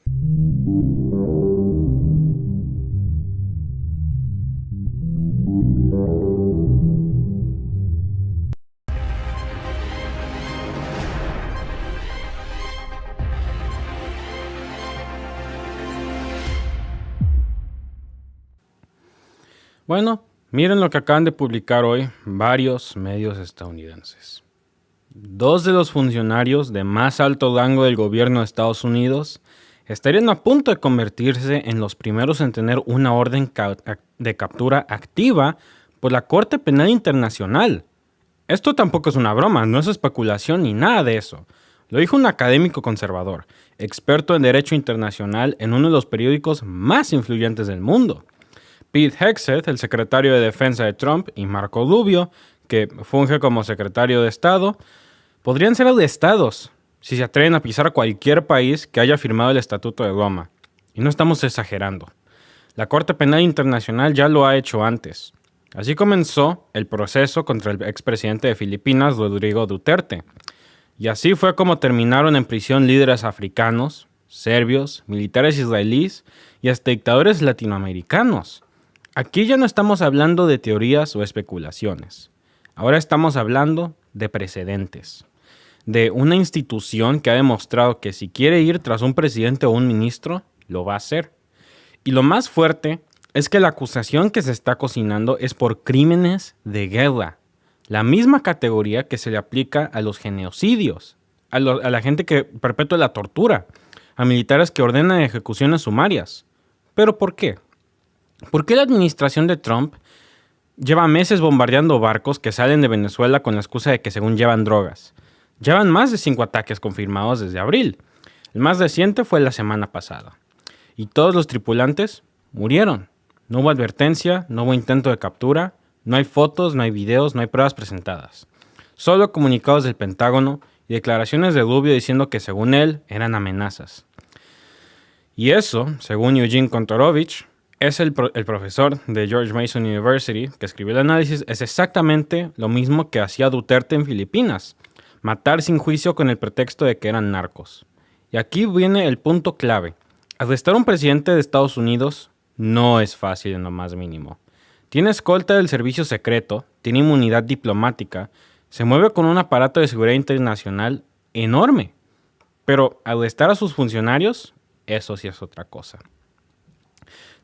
L: Bueno, miren lo que acaban de publicar hoy varios medios estadounidenses. 2 de los funcionarios de más alto rango del gobierno de Estados Unidos estarían a punto de convertirse en los primeros en tener una orden de captura activa por la Corte Penal Internacional. Esto tampoco es una broma, no es especulación ni nada de eso. Lo dijo un académico conservador, experto en derecho internacional en uno de los periódicos más influyentes del mundo. Pete Hegseth, el secretario de Defensa de Trump, y Marco Rubio, que funge como secretario de Estado, podrían ser arrestados si se atreven a pisar cualquier país que haya firmado el Estatuto de Roma. Y no estamos exagerando. La Corte Penal Internacional ya lo ha hecho antes. Así comenzó el proceso contra el expresidente de Filipinas, Rodrigo Duterte. Y así fue como terminaron en prisión líderes africanos, serbios, militares israelíes y hasta dictadores latinoamericanos. Aquí ya no estamos hablando de teorías o especulaciones. Ahora estamos hablando de precedentes. De una institución que ha demostrado que si quiere ir tras un presidente o un ministro, lo va a hacer. Y lo más fuerte es que la acusación que se está cocinando es por crímenes de guerra. La misma categoría que se le aplica a los genocidios, a la gente que perpetúa la tortura, a militares que ordenan ejecuciones sumarias. ¿Pero por qué? ¿Por qué la administración de Trump lleva meses bombardeando barcos que salen de Venezuela con la excusa de que según llevan drogas? Llevan más de 5 ataques confirmados desde abril. El más reciente fue la semana pasada. Y todos los tripulantes murieron. No hubo advertencia, no hubo intento de captura, no hay fotos, no hay videos, no hay pruebas presentadas. Solo comunicados del Pentágono y declaraciones de Rubio diciendo que según él eran amenazas. Y eso, según Eugene Kontorovich, es el profesor de George Mason University que escribió el análisis, es exactamente lo mismo que hacía Duterte en Filipinas. Matar sin juicio con el pretexto de que eran narcos. Y aquí viene el punto clave. Arrestar a un presidente de Estados Unidos no es fácil en lo más mínimo. Tiene escolta del servicio secreto, tiene inmunidad diplomática, se mueve con un aparato de seguridad internacional enorme. Pero arrestar a sus funcionarios, eso sí es otra cosa.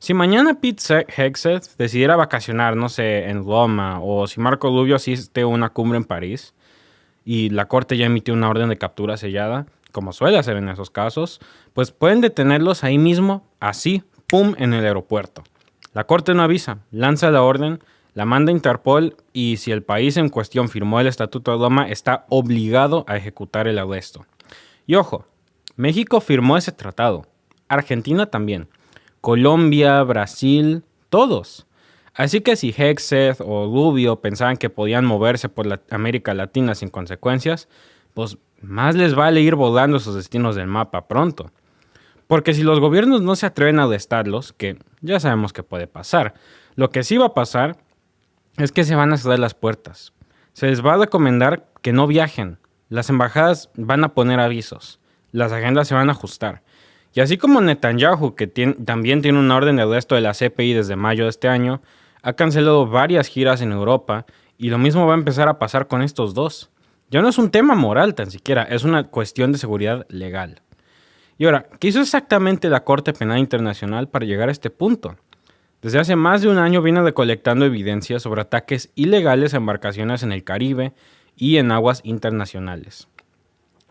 L: Si mañana Pete Hegseth decidiera vacacionar, no sé, en Roma, o si Marco Rubio asiste a una cumbre en París, y la corte ya emitió una orden de captura sellada, como suele hacer en esos casos, pues pueden detenerlos ahí mismo, así, pum, en el aeropuerto. La corte no avisa, lanza la orden, la manda a Interpol, y si el país en cuestión firmó el Estatuto de Roma, está obligado a ejecutar el arresto. Y ojo, México firmó ese tratado, Argentina también, Colombia, Brasil, todos. Así que si Hegseth o Rubio pensaban que podían moverse por la América Latina sin consecuencias, pues más les vale ir volando sus destinos del mapa pronto. Porque si los gobiernos no se atreven a arrestarlos, que ya sabemos que puede pasar, lo que sí va a pasar es que se van a cerrar las puertas. Se les va a recomendar que no viajen. Las embajadas van a poner avisos. Las agendas se van a ajustar. Y así como Netanyahu, que también tiene una orden de arresto de la CPI desde mayo de este año, ha cancelado varias giras en Europa y lo mismo va a empezar a pasar con estos dos. Ya no es un tema moral tan siquiera, es una cuestión de seguridad legal. Y ahora, ¿qué hizo exactamente la Corte Penal Internacional para llegar a este punto? Desde hace más de un año viene recolectando evidencia sobre ataques ilegales a embarcaciones en el Caribe y en aguas internacionales.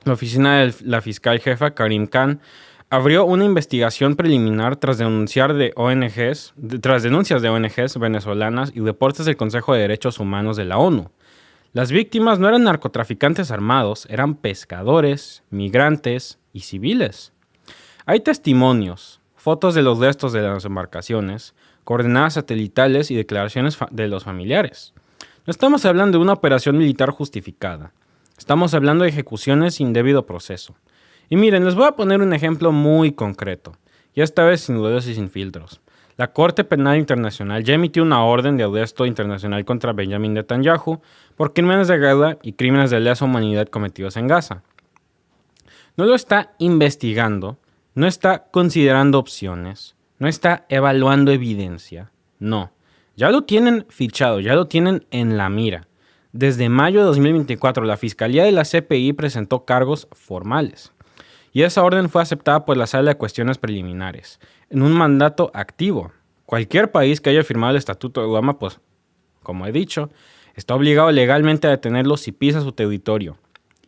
L: La oficina de la fiscal jefa, Karim Khan, abrió una investigación preliminar tras denuncias de ONGs venezolanas y reportes del Consejo de Derechos Humanos de la ONU. Las víctimas no eran narcotraficantes armados, eran pescadores, migrantes y civiles. Hay testimonios, fotos de los restos de las embarcaciones, coordenadas satelitales y declaraciones de los familiares. No estamos hablando de una operación militar justificada. Estamos hablando de ejecuciones sin debido proceso. Y miren, les voy a poner un ejemplo muy concreto, y esta vez sin dudas y sin filtros. La Corte Penal Internacional ya emitió una orden de arresto internacional contra Benjamin Netanyahu por crímenes de guerra y crímenes de lesa humanidad cometidos en Gaza. No lo está investigando, no está considerando opciones, no está evaluando evidencia, no. Ya lo tienen fichado, ya lo tienen en la mira. Desde mayo de 2024, la Fiscalía de la CPI presentó cargos formales. Y esa orden fue aceptada por la Sala de Cuestiones Preliminares, en un mandato activo. Cualquier país que haya firmado el Estatuto de Roma, pues, como he dicho, está obligado legalmente a detenerlo si pisa su territorio.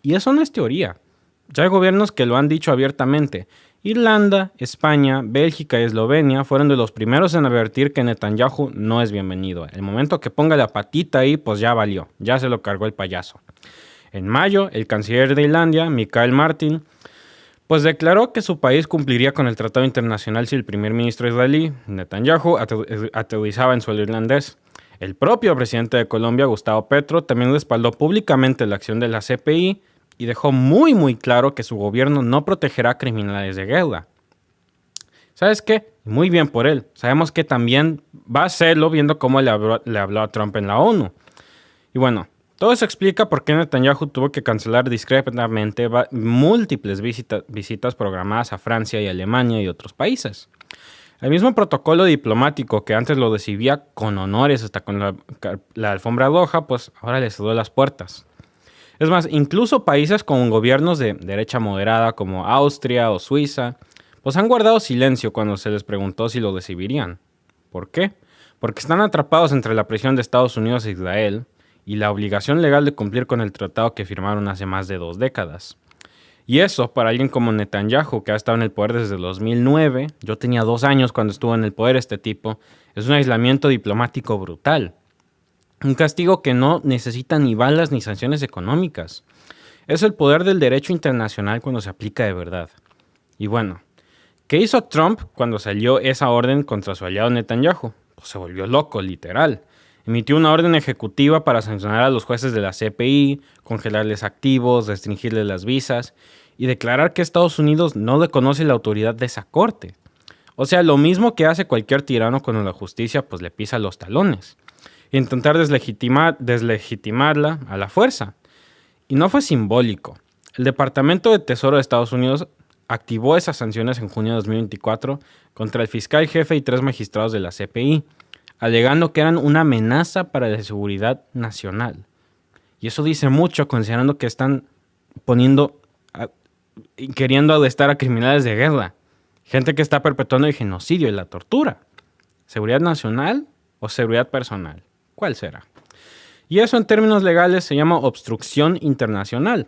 L: Y eso no es teoría. Ya hay gobiernos que lo han dicho abiertamente. Irlanda, España, Bélgica y Eslovenia fueron de los primeros en advertir que Netanyahu no es bienvenido. El momento que ponga la patita ahí, pues ya valió, ya se lo cargó el payaso. En mayo, el canciller de Islandia, Mikael Martin, pues declaró que su país cumpliría con el tratado internacional si el primer ministro israelí, Netanyahu, aterrizaba en suelo irlandés. El propio presidente de Colombia, Gustavo Petro, también respaldó públicamente la acción de la CPI y dejó muy claro que su gobierno no protegerá a criminales de guerra. ¿Sabes qué? Muy bien por él. Sabemos que también va a hacerlo viendo cómo le habló a Trump en la ONU. Y bueno, todo eso explica por qué Netanyahu tuvo que cancelar discretamente múltiples visitas programadas a Francia y Alemania y otros países. El mismo protocolo diplomático que antes lo recibía con honores hasta con la alfombra roja, pues ahora le cerró las puertas. Es más, incluso países con gobiernos de derecha moderada como Austria o Suiza, pues han guardado silencio cuando se les preguntó si lo recibirían. ¿Por qué? Porque están atrapados entre la presión de Estados Unidos e Israel y la obligación legal de cumplir con el tratado que firmaron hace más de 2 décadas. Y eso, para alguien como Netanyahu, que ha estado en el poder desde 2009, yo tenía 2 años cuando estuvo en el poder este tipo, es un aislamiento diplomático brutal. Un castigo que no necesita ni balas ni sanciones económicas. Es el poder del derecho internacional cuando se aplica de verdad. Y bueno, ¿qué hizo Trump cuando salió esa orden contra su aliado Netanyahu? Pues se volvió loco, literal. Emitió una orden ejecutiva para sancionar a los jueces de la CPI, congelarles activos, restringirles las visas y declarar que Estados Unidos no reconoce la autoridad de esa corte. O sea, lo mismo que hace cualquier tirano cuando la justicia pues le pisa los talones. E intentar deslegitimarla a la fuerza. Y no fue simbólico. El Departamento de Tesoro de Estados Unidos activó esas sanciones en junio de 2024 contra el fiscal jefe y 3 magistrados de la CPI, alegando que eran una amenaza para la seguridad nacional. Y eso dice mucho considerando que están queriendo arrestar a criminales de guerra, gente que está perpetuando el genocidio y la tortura. ¿Seguridad nacional o seguridad personal? ¿Cuál será? Y eso en términos legales se llama obstrucción internacional.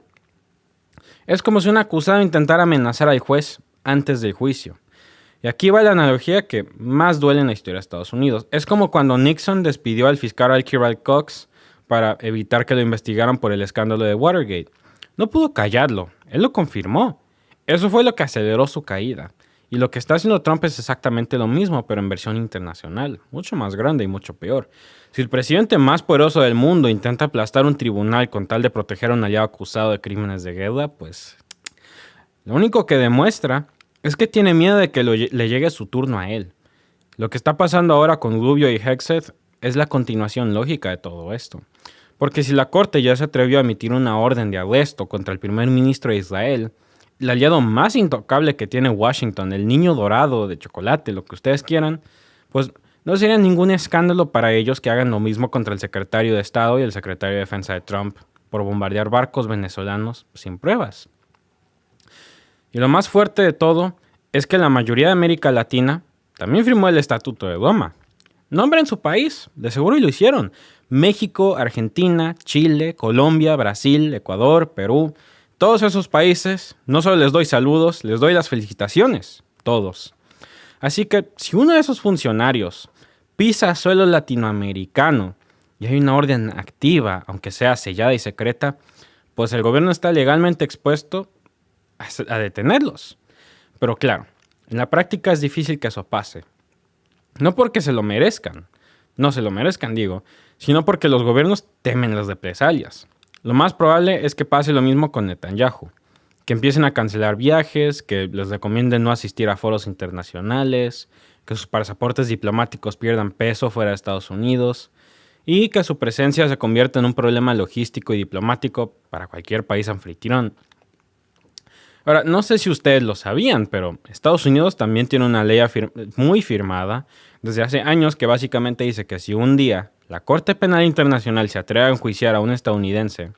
L: Es como si un acusado intentara amenazar al juez antes del juicio. Y aquí va la analogía que más duele en la historia de Estados Unidos. Es como cuando Nixon despidió al fiscal Al Cox para evitar que lo investigaran por el escándalo de Watergate. No pudo callarlo, él lo confirmó. Eso fue lo que aceleró su caída. Y lo que está haciendo Trump es exactamente lo mismo, pero en versión internacional, mucho más grande y mucho peor. Si el presidente más poderoso del mundo intenta aplastar un tribunal con tal de proteger a un aliado acusado de crímenes de guerra, pues lo único que demuestra es que tiene miedo de que le llegue su turno a él. Lo que está pasando ahora con Rubio y Hegseth es la continuación lógica de todo esto. Porque si la Corte ya se atrevió a emitir una orden de arresto contra el primer ministro de Israel, el aliado más intocable que tiene Washington, el niño dorado de chocolate, lo que ustedes quieran, pues no sería ningún escándalo para ellos que hagan lo mismo contra el secretario de Estado y el secretario de Defensa de Trump por bombardear barcos venezolanos sin pruebas. Y lo más fuerte de todo es que la mayoría de América Latina también firmó el Estatuto de Roma. Nombren su país, de seguro y lo hicieron. México, Argentina, Chile, Colombia, Brasil, Ecuador, Perú. Todos esos países, no solo les doy saludos, les doy las felicitaciones. Todos. Así que si uno de esos funcionarios pisa suelo latinoamericano y hay una orden activa, aunque sea sellada y secreta, pues el gobierno está legalmente expuesto a detenerlos. Pero claro, En la práctica es difícil que eso pase. No porque se lo merezcan, sino porque los gobiernos temen las represalias. Lo más probable es que pase lo mismo con Netanyahu, que empiecen a cancelar viajes, que les recomienden no asistir a foros internacionales, que sus pasaportes diplomáticos pierdan peso fuera de Estados Unidos y que su presencia se convierta en un problema logístico y diplomático para cualquier país anfitrión. Ahora, no sé si ustedes lo sabían, pero Estados Unidos también tiene una ley muy firmada desde hace años que básicamente dice que si un día la Corte Penal Internacional se atreve a enjuiciar a un estadounidense,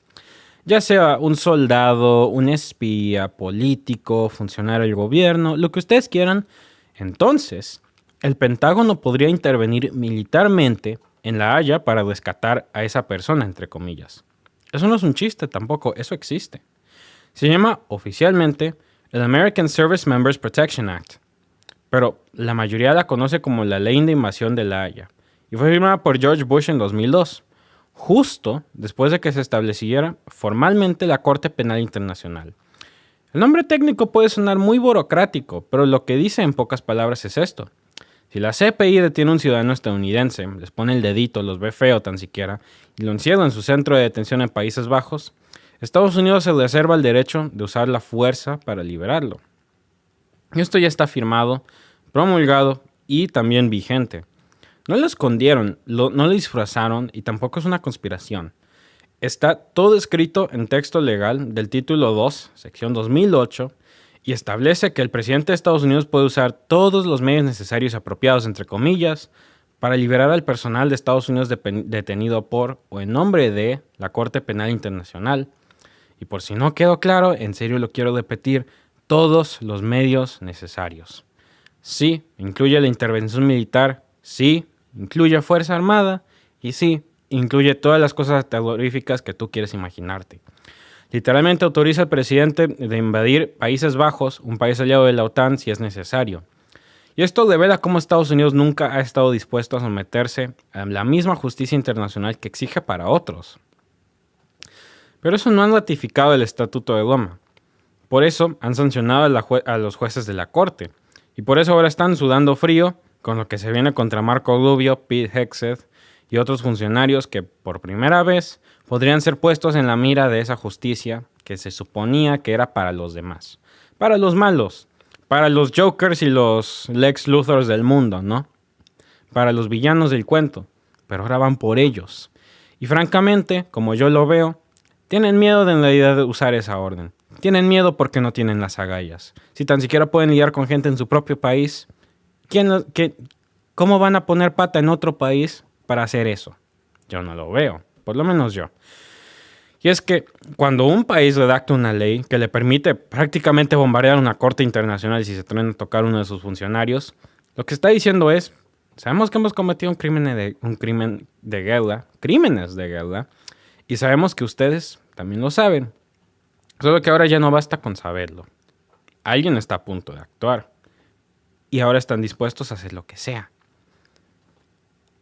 L: ya sea un soldado, un espía, político, funcionario del gobierno, lo que ustedes quieran, entonces el Pentágono podría intervenir militarmente en La Haya para rescatar a esa persona, entre comillas. Eso no es un chiste tampoco, eso existe. Se llama oficialmente el American Service Members Protection Act, pero la mayoría la conoce como la Ley de Invasión de La Haya, y fue firmada por George Bush en 2002, justo después de que se estableciera formalmente la Corte Penal Internacional. El nombre técnico puede sonar muy burocrático, pero lo que dice en pocas palabras es esto. Si la CPI detiene a un ciudadano estadounidense, les pone el dedito, los ve feo tan siquiera, y lo encierra en su centro de detención en Países Bajos, Estados Unidos se reserva el derecho de usar la fuerza para liberarlo. Y esto ya está firmado, promulgado y también vigente. No lo escondieron, no lo disfrazaron y tampoco es una conspiración. Está todo escrito en texto legal del título 2, sección 2008, y establece que el presidente de Estados Unidos puede usar todos los medios necesarios y apropiados, entre comillas, para liberar al personal de Estados Unidos detenido por o en nombre de la Corte Penal Internacional. Y por si no quedó claro, en serio lo quiero repetir, todos los medios necesarios. Sí, incluye la intervención militar, sí, incluye Fuerza Armada y sí, incluye todas las cosas terroríficas que tú quieres imaginarte. Literalmente autoriza al presidente de invadir Países Bajos, un país aliado de la OTAN, si es necesario. Y esto revela cómo Estados Unidos nunca ha estado dispuesto a someterse a la misma justicia internacional que exige para otros. Pero eso no han ratificado el Estatuto de Roma. Por eso han sancionado a los jueces de la Corte. Y por eso ahora están sudando frío con lo que se viene contra Marco Rubio, Pete Hegseth y otros funcionarios que por primera vez podrían ser puestos en la mira de esa justicia que se suponía que era para los demás. Para los malos, para los Jokers y los Lex Luthors del mundo, ¿no? Para los villanos del cuento. Pero ahora van por ellos. Y francamente, como yo lo veo, tienen miedo en realidad de usar esa orden. Tienen miedo porque no tienen las agallas. Si tan siquiera pueden lidiar con gente en su propio país, ¿cómo van a poner pata en otro país para hacer eso? Yo no lo veo, por lo menos yo. Y es que cuando un país redacta una ley que le permite prácticamente bombardear una corte internacional si se atreven a tocar uno de sus funcionarios, lo que está diciendo es, sabemos que hemos cometido un crimen de guerra, crímenes de guerra, y sabemos que ustedes también lo saben. Solo que ahora ya no basta con saberlo. Alguien está a punto de actuar. Y ahora están dispuestos a hacer lo que sea.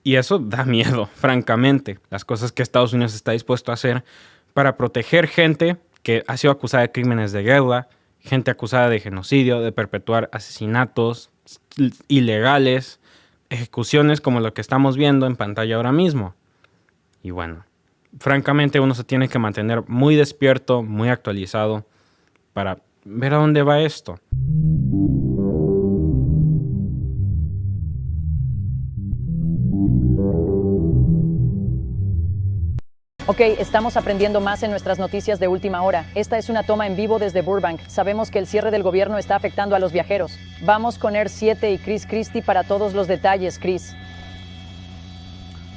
L: Y eso da miedo, francamente. Las cosas que Estados Unidos está dispuesto a hacer para proteger gente que ha sido acusada de crímenes de guerra, gente acusada de genocidio, de perpetuar asesinatos ilegales, ejecuciones como lo que estamos viendo en pantalla ahora mismo. Y bueno, francamente uno se tiene que mantener muy despierto, muy actualizado para ver a dónde va esto.
M: Ok, estamos aprendiendo más en nuestras noticias de última hora. Esta es una toma en vivo desde Burbank. Sabemos que el cierre del gobierno está afectando a los viajeros. Vamos con Air 7 y Chris Christie para todos los detalles, Chris.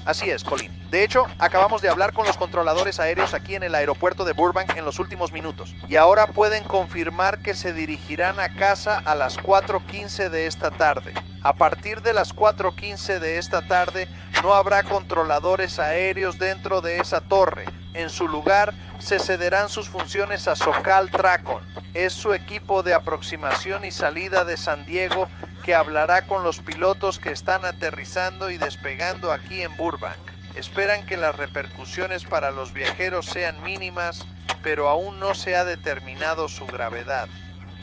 N: Así es, Colin. De hecho, acabamos de hablar con los controladores aéreos aquí en el aeropuerto de Burbank en los últimos minutos. Y ahora pueden confirmar que se dirigirán a casa a las 4:15 de esta tarde. A partir de las 4:15 de esta tarde, no habrá controladores aéreos dentro de esa torre. En su lugar, se cederán sus funciones a Socal Tracon. Es su equipo de aproximación y salida de San Diego que hablará con los pilotos que están aterrizando y despegando aquí en Burbank. Esperan que las repercusiones para los viajeros sean mínimas, pero aún no se ha determinado su gravedad.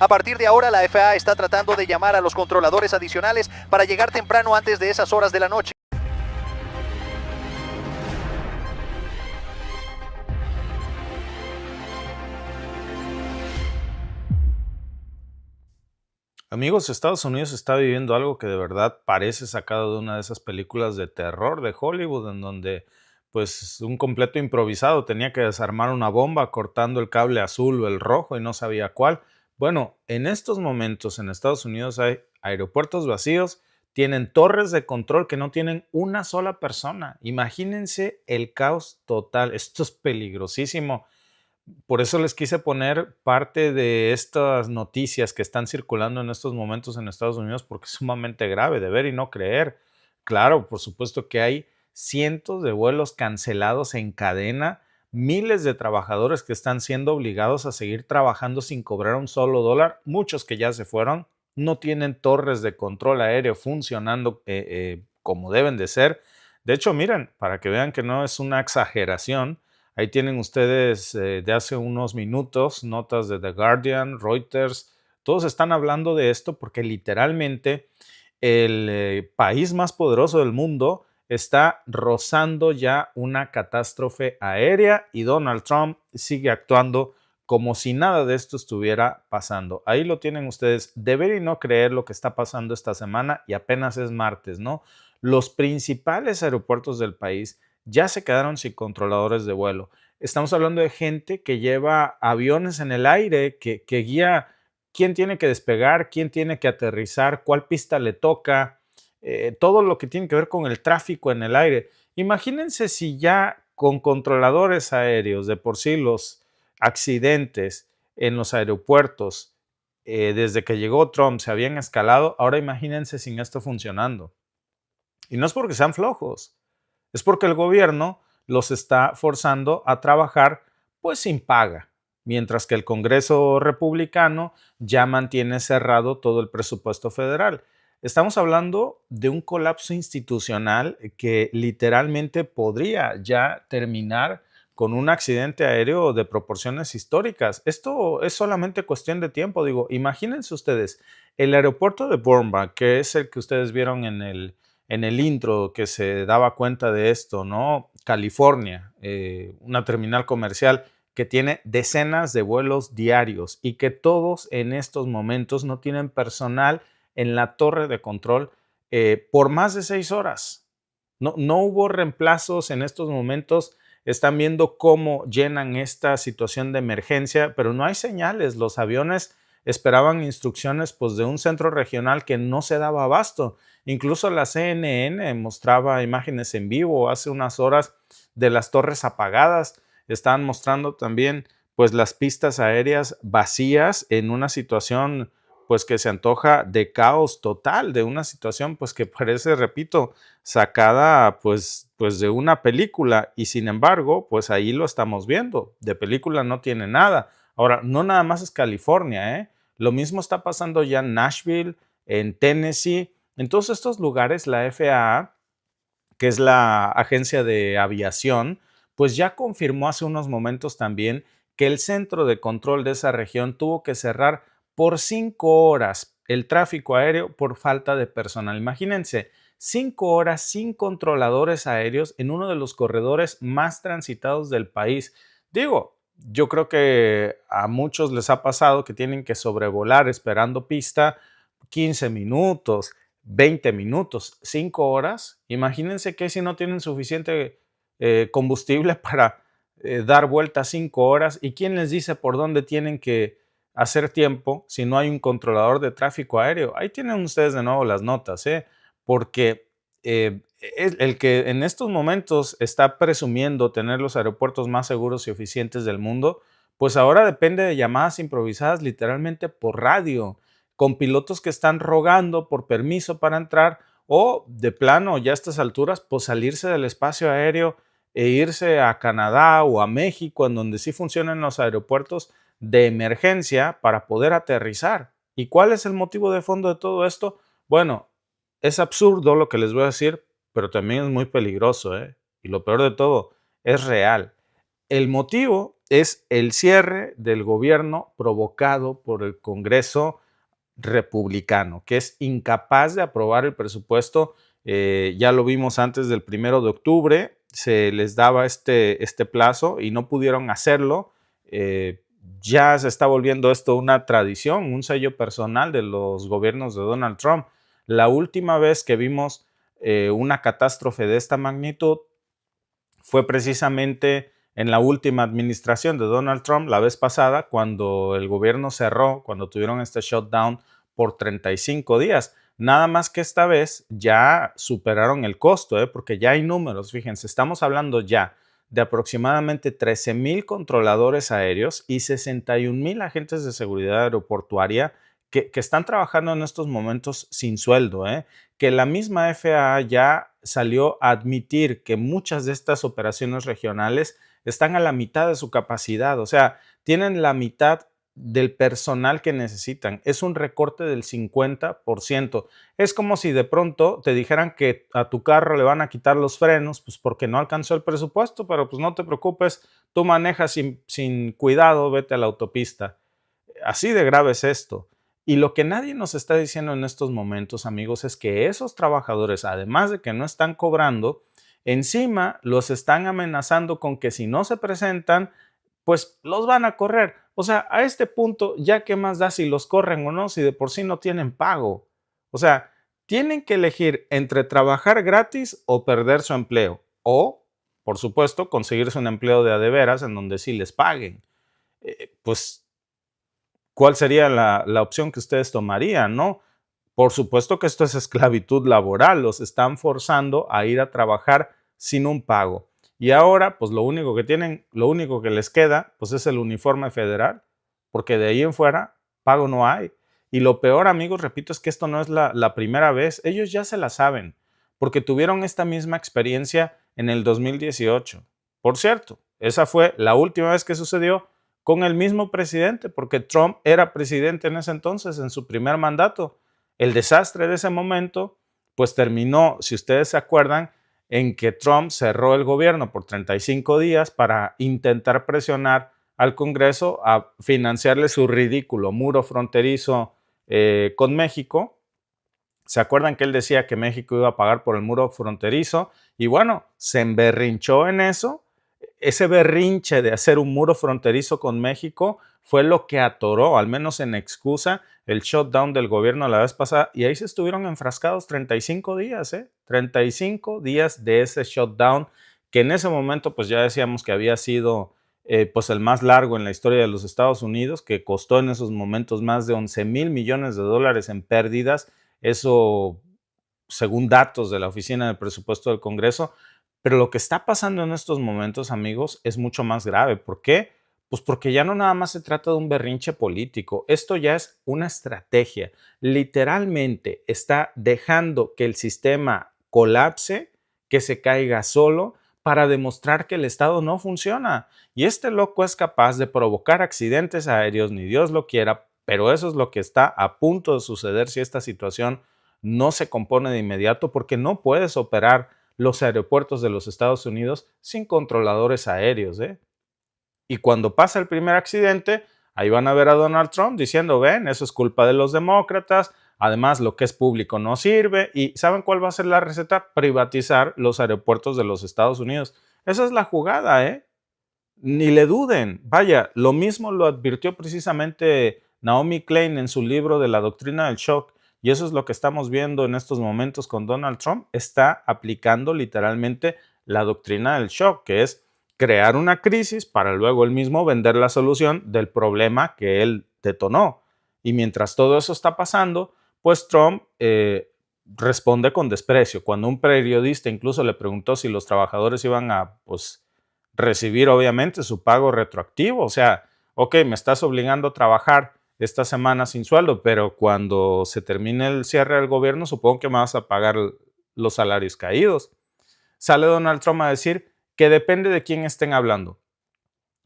N: A partir de ahora, la FAA está tratando de llamar a los controladores adicionales para llegar temprano antes de esas horas de la noche.
A: Amigos, Estados Unidos está viviendo algo que de verdad parece sacado de una de esas películas de terror de Hollywood, en donde pues un completo improvisado tenía que desarmar una bomba cortando el cable azul o el rojo y no sabía cuál. Bueno, en estos momentos en Estados Unidos hay aeropuertos vacíos, tienen torres de control que no tienen una sola persona. Imagínense el caos total. Esto es peligrosísimo. Por eso les quise poner parte de estas noticias que están circulando en estos momentos en Estados Unidos, porque es sumamente grave de ver y no creer. Claro, por supuesto que hay cientos de vuelos cancelados en cadena, miles de trabajadores que están siendo obligados a seguir trabajando sin cobrar un solo dólar, muchos que ya se fueron, no tienen torres de control aéreo funcionando como deben de ser. De hecho, miren, para que vean que no es una exageración, ahí tienen ustedes de hace unos minutos notas de The Guardian, Reuters, todos están hablando de esto porque literalmente el país más poderoso del mundo está rozando ya una catástrofe aérea y Donald Trump sigue actuando como si nada de esto estuviera pasando. Ahí lo tienen ustedes, de ver y no creer lo que está pasando esta semana y apenas es martes, ¿no? Los principales aeropuertos del país ya se quedaron sin controladores de vuelo. Estamos hablando de gente que lleva aviones en el aire, que guía quién tiene que despegar, quién tiene que aterrizar, cuál pista le toca, todo lo que tiene que ver con el tráfico en el aire. Imagínense si ya con controladores aéreos, de por sí los accidentes en los aeropuertos, desde que llegó Trump se habían escalado, ahora imagínense sin esto funcionando. Y no es porque sean flojos, es porque el gobierno los está forzando a trabajar pues sin paga, mientras que el Congreso republicano ya mantiene cerrado todo el presupuesto federal. Estamos hablando de un colapso institucional que literalmente podría ya terminar con un accidente aéreo de proporciones históricas. Esto es solamente cuestión de tiempo. Digo, imagínense ustedes, el aeropuerto de Burbank, que es el que ustedes vieron en el intro que se daba cuenta de esto, ¿no? California, una terminal comercial que tiene decenas de vuelos diarios y que todos en estos momentos no tienen personal en la torre de control por más de 6 horas. No hubo reemplazos en estos momentos. Están viendo cómo llenan esta situación de emergencia, pero no hay señales. Los aviones esperaban instrucciones pues, de un centro regional que no se daba abasto. Incluso la CNN mostraba imágenes en vivo hace unas horas de las torres apagadas. Estaban mostrando también pues, las pistas aéreas vacías en una situación pues, que se antoja de caos total, de una situación pues, que parece, repito, sacada pues de una película. Y sin embargo, pues ahí lo estamos viendo. De película no tiene nada. Ahora, no nada más es California, ¿eh? Lo mismo está pasando ya en Nashville, en Tennessee. En todos estos lugares, la FAA, que es la agencia de aviación, pues ya confirmó hace unos momentos también que el centro de control de esa región tuvo que cerrar por 5 horas el tráfico aéreo por falta de personal. Imagínense, 5 horas sin controladores aéreos en uno de los corredores más transitados del país. Digo, yo creo que a muchos les ha pasado que tienen que sobrevolar esperando pista 15 minutos, 20 minutos, 5 horas. Imagínense que si no tienen suficiente combustible para dar vueltas 5 horas. ¿Y quién les dice por dónde tienen que hacer tiempo si no hay un controlador de tráfico aéreo? Ahí tienen ustedes de nuevo las notas, porque el que en estos momentos está presumiendo tener los aeropuertos más seguros y eficientes del mundo, pues ahora depende de llamadas improvisadas literalmente por radio, con pilotos que están rogando por permiso para entrar o de plano ya a estas alturas pues salirse del espacio aéreo e irse a Canadá o a México, en donde sí funcionan los aeropuertos de emergencia para poder aterrizar. ¿Y cuál es el motivo de fondo de todo esto? Bueno, es absurdo lo que les voy a decir, pero también es muy peligroso, Y lo peor de todo, es real. El motivo es el cierre del gobierno provocado por el Congreso republicano, que es incapaz de aprobar el presupuesto. Ya lo vimos antes del 1 de octubre, se les daba este plazo y no pudieron hacerlo. Ya se está volviendo esto una tradición, un sello personal de los gobiernos de Donald Trump. La última vez que vimos una catástrofe de esta magnitud fue precisamente en la última administración de Donald Trump, la vez pasada, cuando el gobierno cerró, cuando tuvieron este shutdown por 35 días. Nada más que esta vez ya superaron el costo, porque ya hay números. Fíjense, estamos hablando ya de aproximadamente 13,000 controladores aéreos y 61,000 agentes de seguridad aeroportuaria que están trabajando en estos momentos sin sueldo, que la misma FAA ya salió a admitir que muchas de estas operaciones regionales están a la mitad de su capacidad, o sea, tienen la mitad del personal que necesitan. Es un recorte del 50%. Es como si de pronto te dijeran que a tu carro le van a quitar los frenos, pues porque no alcanzó el presupuesto, pero pues no te preocupes, tú manejas sin cuidado, vete a la autopista. Así de grave es esto. Y lo que nadie nos está diciendo en estos momentos, amigos, es que esos trabajadores, además de que no están cobrando, encima los están amenazando con que si no se presentan, pues los van a correr. O sea, a este punto, ya qué más da si los corren o no, si de por sí no tienen pago. O sea, tienen que elegir entre trabajar gratis o perder su empleo. O, por supuesto, conseguirse un empleo de a de veras en donde sí les paguen. Pues, ¿cuál sería la opción que ustedes tomarían, no? Por supuesto que esto es esclavitud laboral. Los están forzando a ir a trabajar sin un pago. Y ahora, pues lo único que les queda, pues es el uniforme federal, porque de ahí en fuera, pago no hay. Y lo peor, amigos, repito, es que esto no es la primera vez. Ellos ya se la saben, porque tuvieron esta misma experiencia en el 2018. Por cierto, esa fue la última vez que sucedió con el mismo presidente, porque Trump era presidente en ese entonces, en su primer mandato. El desastre de ese momento, pues terminó, si ustedes se acuerdan, en que Trump cerró el gobierno por 35 días para intentar presionar al Congreso a financiarle su ridículo muro fronterizo con México. ¿Se acuerdan que él decía que México iba a pagar por el muro fronterizo? Y bueno, se emberrinchó en eso. Ese berrinche de hacer un muro fronterizo con México fue lo que atoró, al menos en excusa, el shutdown del gobierno la vez pasada, y ahí se estuvieron enfrascados 35 días, 35 días de ese shutdown, que en ese momento pues ya decíamos que había sido pues el más largo en la historia de los Estados Unidos, que costó en esos momentos más de 11,000 millones de dólares en pérdidas, eso según datos de la Oficina del Presupuesto del Congreso. Pero lo que está pasando en estos momentos, amigos, es mucho más grave. ¿Por qué? Pues porque ya no nada más se trata de un berrinche político. Esto ya es una estrategia. Literalmente está dejando que el sistema colapse, que se caiga solo, para demostrar que el Estado no funciona. Y este loco es capaz de provocar accidentes aéreos, ni Dios lo quiera, pero eso es lo que está a punto de suceder si esta situación no se compone de inmediato, porque no puedes operar los aeropuertos de los Estados Unidos sin controladores aéreos. Y cuando pasa el primer accidente, ahí van a ver a Donald Trump diciendo, ven, eso es culpa de los demócratas, además lo que es público no sirve. ¿Y saben cuál va a ser la receta? Privatizar los aeropuertos de los Estados Unidos. Esa es la jugada, Ni le duden. Vaya, lo mismo lo advirtió precisamente Naomi Klein en su libro de la doctrina del shock. Y eso es lo que estamos viendo en estos momentos con Donald Trump. Está aplicando literalmente la doctrina del shock, que es crear una crisis para luego él mismo vender la solución del problema que él detonó. Y mientras todo eso está pasando, pues Trump responde con desprecio. Cuando un periodista incluso le preguntó si los trabajadores iban a recibir obviamente su pago retroactivo. O sea, ok, me estás obligando a trabajar esta semana sin sueldo, pero cuando se termine el cierre del gobierno, supongo que me vas a pagar los salarios caídos. Sale Donald Trump a decir que depende de quién estén hablando.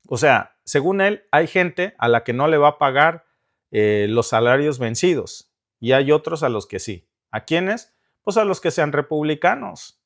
A: O sea, según él, hay gente a la que no le va a pagar los salarios vencidos y hay otros a los que sí. ¿A quiénes? Pues a los que sean republicanos.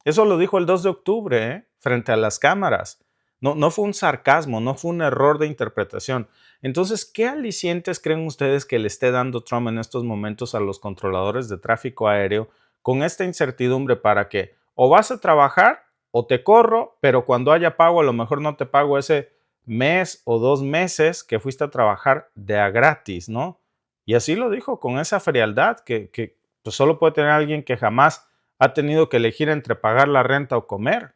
A: Eso lo dijo el 2 de octubre, frente a las cámaras. No fue un sarcasmo, no fue un error de interpretación. Entonces, ¿qué alicientes creen ustedes que le esté dando Trump en estos momentos a los controladores de tráfico aéreo con esta incertidumbre para que o vas a trabajar o te corro, pero cuando haya pago a lo mejor no te pago ese mes o 2 meses que fuiste a trabajar de a gratis, ¿no? Y así lo dijo con esa frialdad que pues solo puede tener alguien que jamás ha tenido que elegir entre pagar la renta o comer,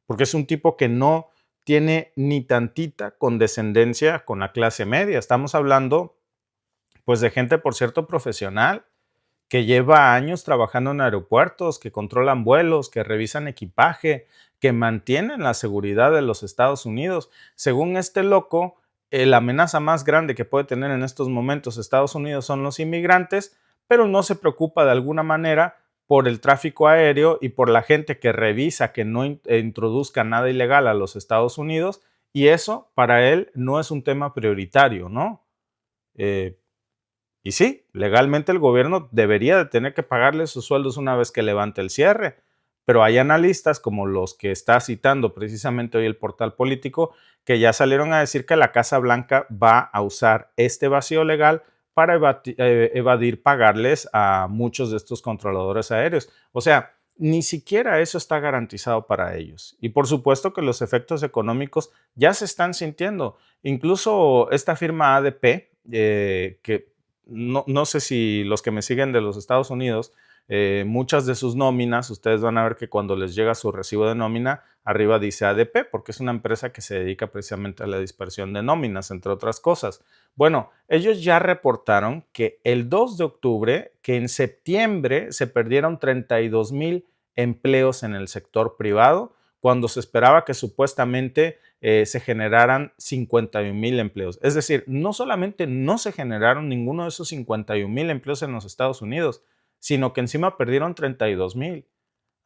A: porque es un tipo que no tiene ni tantita condescendencia con la clase media. Estamos hablando pues de gente, por cierto, profesional, que lleva años trabajando en aeropuertos, que controlan vuelos, que revisan equipaje, que mantienen la seguridad de los Estados Unidos. Según este loco, la amenaza más grande que puede tener en estos momentos Estados Unidos son los inmigrantes, pero no se preocupa de alguna manera por el tráfico aéreo y por la gente que revisa que no introduzca nada ilegal a los Estados Unidos, y eso para él no es un tema prioritario, ¿no? Y sí, legalmente el gobierno debería de tener que pagarle sus sueldos una vez que levante el cierre, pero hay analistas como los que está citando precisamente hoy el portal político que ya salieron a decir que la Casa Blanca va a usar este vacío legal para evadir pagarles a muchos de estos controladores aéreos. O sea, ni siquiera eso está garantizado para ellos. Y por supuesto que los efectos económicos ya se están sintiendo. Incluso esta firma ADP, que no sé si los que me siguen de los Estados Unidos, muchas de sus nóminas, ustedes van a ver que cuando les llega su recibo de nómina, arriba dice ADP, porque es una empresa que se dedica precisamente a la dispersión de nóminas, entre otras cosas. Bueno, ellos ya reportaron que el 2 de octubre, que en septiembre se perdieron 32,000 empleos en el sector privado, cuando se esperaba que supuestamente se generaran 51,000 empleos. Es decir, no solamente no se generaron ninguno de esos 51,000 empleos en los Estados Unidos, sino que encima perdieron 32,000.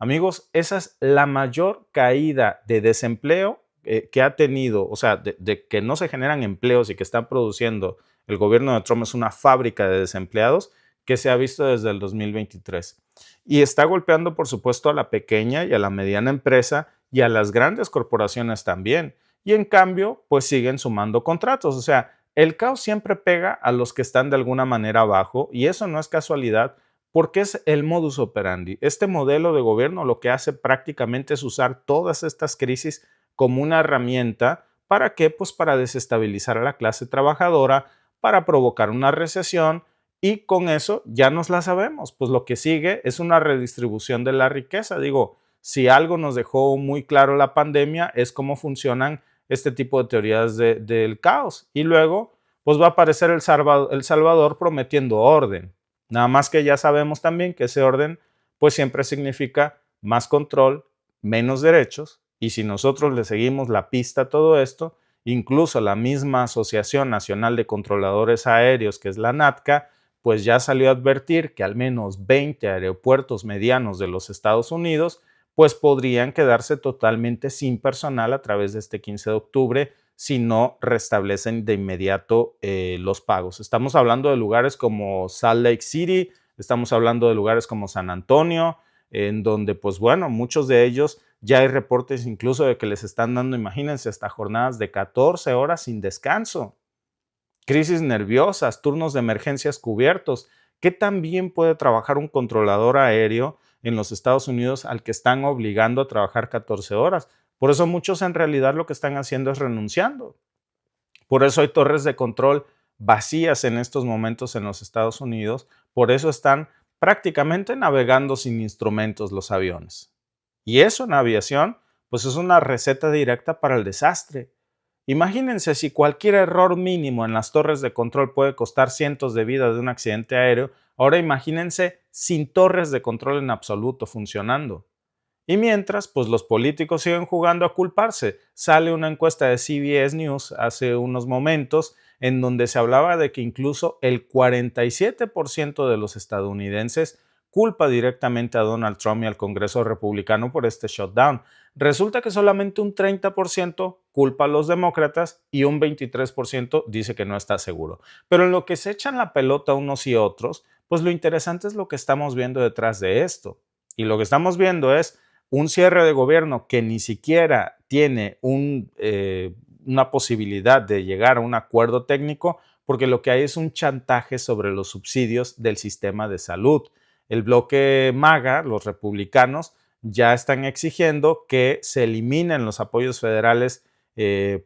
A: Amigos, esa es la mayor caída de desempleo que ha tenido, o sea, de que no se generan empleos y que están produciendo el gobierno de Trump. Es una fábrica de desempleados que se ha visto desde el 2023. Y está golpeando, por supuesto, a la pequeña y a la mediana empresa y a las grandes corporaciones también. Y en cambio, pues siguen sumando contratos. O sea, el caos siempre pega a los que están de alguna manera abajo, y eso no es casualidad, porque es el modus operandi. Este modelo de gobierno lo que hace prácticamente es usar todas estas crisis como una herramienta. ¿Para qué? Pues para desestabilizar a la clase trabajadora, para provocar una recesión, y con eso ya nos la sabemos. Pues lo que sigue es una redistribución de la riqueza. Digo, si algo nos dejó muy claro la pandemia es cómo funcionan este tipo de teorías del caos. Y luego, pues va a aparecer El Salvador prometiendo orden. Nada más que ya sabemos también que ese orden pues siempre significa más control, menos derechos, y si nosotros le seguimos la pista a todo esto, incluso la misma Asociación Nacional de Controladores Aéreos, que es la NATCA, pues ya salió a advertir que al menos 20 aeropuertos medianos de los Estados Unidos pues podrían quedarse totalmente sin personal a través de este 15 de octubre si no restablecen de inmediato los pagos. Estamos hablando de lugares como Salt Lake City, estamos hablando de lugares como San Antonio, en donde, pues bueno, muchos de ellos ya hay reportes incluso de que les están dando, imagínense, hasta jornadas de 14 horas sin descanso. Crisis nerviosas, turnos de emergencias cubiertos. ¿Qué tan bien puede trabajar un controlador aéreo en los Estados Unidos al que están obligando a trabajar 14 horas? Por eso muchos en realidad lo que están haciendo es renunciando. Por eso hay torres de control vacías en estos momentos en los Estados Unidos. Por eso están prácticamente navegando sin instrumentos los aviones. Y eso en aviación, pues es una receta directa para el desastre. Imagínense si cualquier error mínimo en las torres de control puede costar cientos de vidas de un accidente aéreo. Ahora imagínense sin torres de control en absoluto funcionando. Y mientras, pues los políticos siguen jugando a culparse. Sale una encuesta de CBS News hace unos momentos en donde se hablaba de que incluso el 47% de los estadounidenses culpa directamente a Donald Trump y al Congreso republicano por este shutdown. Resulta que solamente un 30% culpa a los demócratas y un 23% dice que no está seguro. Pero en lo que se echan la pelota unos y otros, pues lo interesante es lo que estamos viendo detrás de esto. Y lo que estamos viendo es un cierre de gobierno que ni siquiera tiene una posibilidad de llegar a un acuerdo técnico, porque lo que hay es un chantaje sobre los subsidios del sistema de salud. El bloque MAGA, los republicanos, ya están exigiendo que se eliminen los apoyos federales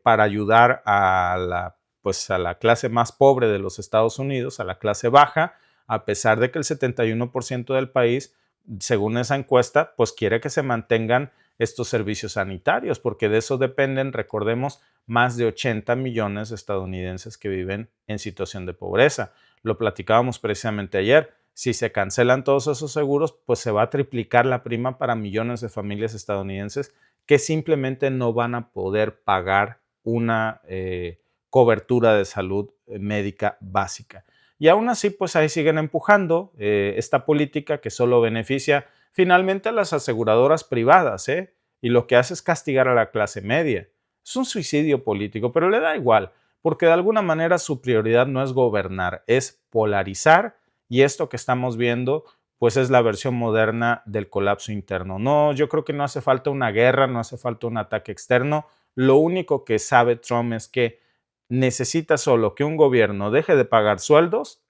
A: para ayudar a la clase más pobre de los Estados Unidos, a la clase baja, a pesar de que el 71% del país, según esa encuesta, pues quiere que se mantengan estos servicios sanitarios, porque de eso dependen, recordemos, más de 80 millones de estadounidenses que viven en situación de pobreza. Lo platicábamos precisamente ayer. Si se cancelan todos esos seguros, pues se va a triplicar la prima para millones de familias estadounidenses que simplemente no van a poder pagar una cobertura de salud médica básica. Y aún así, pues ahí siguen empujando esta política que solo beneficia finalmente a las aseguradoras privadas, y lo que hace es castigar a la clase media. Es un suicidio político, pero le da igual, porque de alguna manera su prioridad no es gobernar, es polarizar, y esto que estamos viendo, pues es la versión moderna del colapso interno. No, yo creo que no hace falta una guerra, no hace falta un ataque externo. Lo único que sabe Trump es que necesita solo que un gobierno deje de pagar sueldos,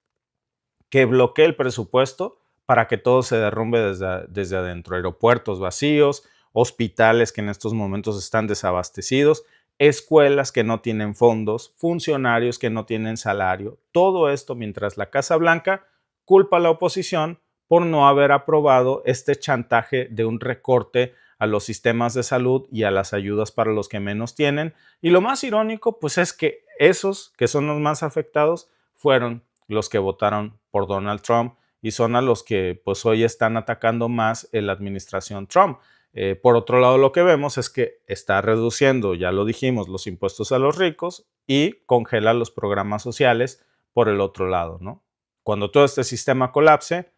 A: que bloquee el presupuesto para que todo se derrumbe desde adentro. Aeropuertos vacíos, hospitales que en estos momentos están desabastecidos, escuelas que no tienen fondos, funcionarios que no tienen salario. Todo esto mientras la Casa Blanca culpa a la oposición por no haber aprobado este chantaje de un recorte a los sistemas de salud y a las ayudas para los que menos tienen. Y lo más irónico, pues es que esos que son los más afectados fueron los que votaron por Donald Trump y son a los que pues hoy están atacando más en la administración Trump. Por otro lado, lo que vemos es que está reduciendo, ya lo dijimos, los impuestos a los ricos y congela los programas sociales por el otro lado, ¿no? Cuando todo este sistema colapse,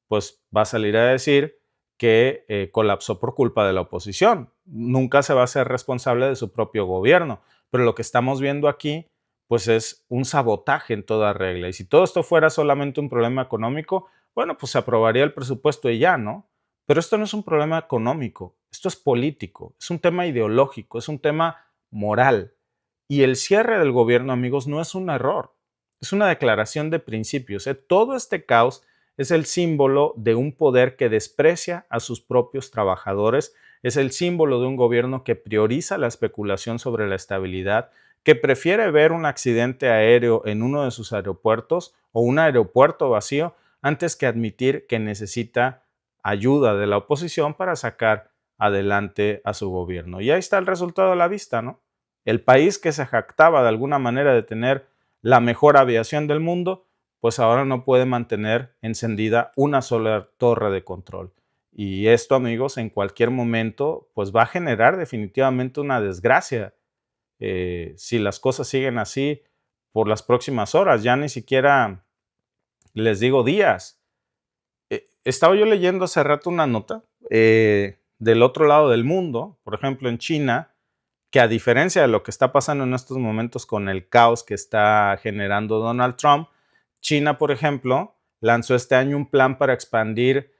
A: pues va a salir a decir que colapsó por culpa de la oposición. Nunca se va a hacer responsable de su propio gobierno, pero lo que estamos viendo aquí pues es un sabotaje en toda regla. Y si todo esto fuera solamente un problema económico, bueno, pues se aprobaría el presupuesto y ya, ¿no? Pero esto no es un problema económico, esto es político, es un tema ideológico, es un tema moral. Y el cierre del gobierno, amigos, no es un error, es una declaración de principios. Todo este caos es el símbolo de un poder que desprecia a sus propios trabajadores, es el símbolo de un gobierno que prioriza la especulación sobre la estabilidad, que prefiere ver un accidente aéreo en uno de sus aeropuertos o un aeropuerto vacío antes que admitir que necesita ayuda de la oposición para sacar adelante a su gobierno. Y ahí está el resultado a la vista, ¿no? El país que se jactaba de alguna manera de tener la mejor aviación del mundo, pues ahora no puede mantener encendida una sola torre de control. Y esto, amigos, en cualquier momento, pues va a generar definitivamente una desgracia. Si las cosas siguen así por las próximas horas, ya ni siquiera les digo días. Estaba yo leyendo hace rato una nota del otro lado del mundo, por ejemplo en China, que a diferencia de lo que está pasando en estos momentos con el caos que está generando Donald Trump, China, por ejemplo, lanzó este año un plan para expandir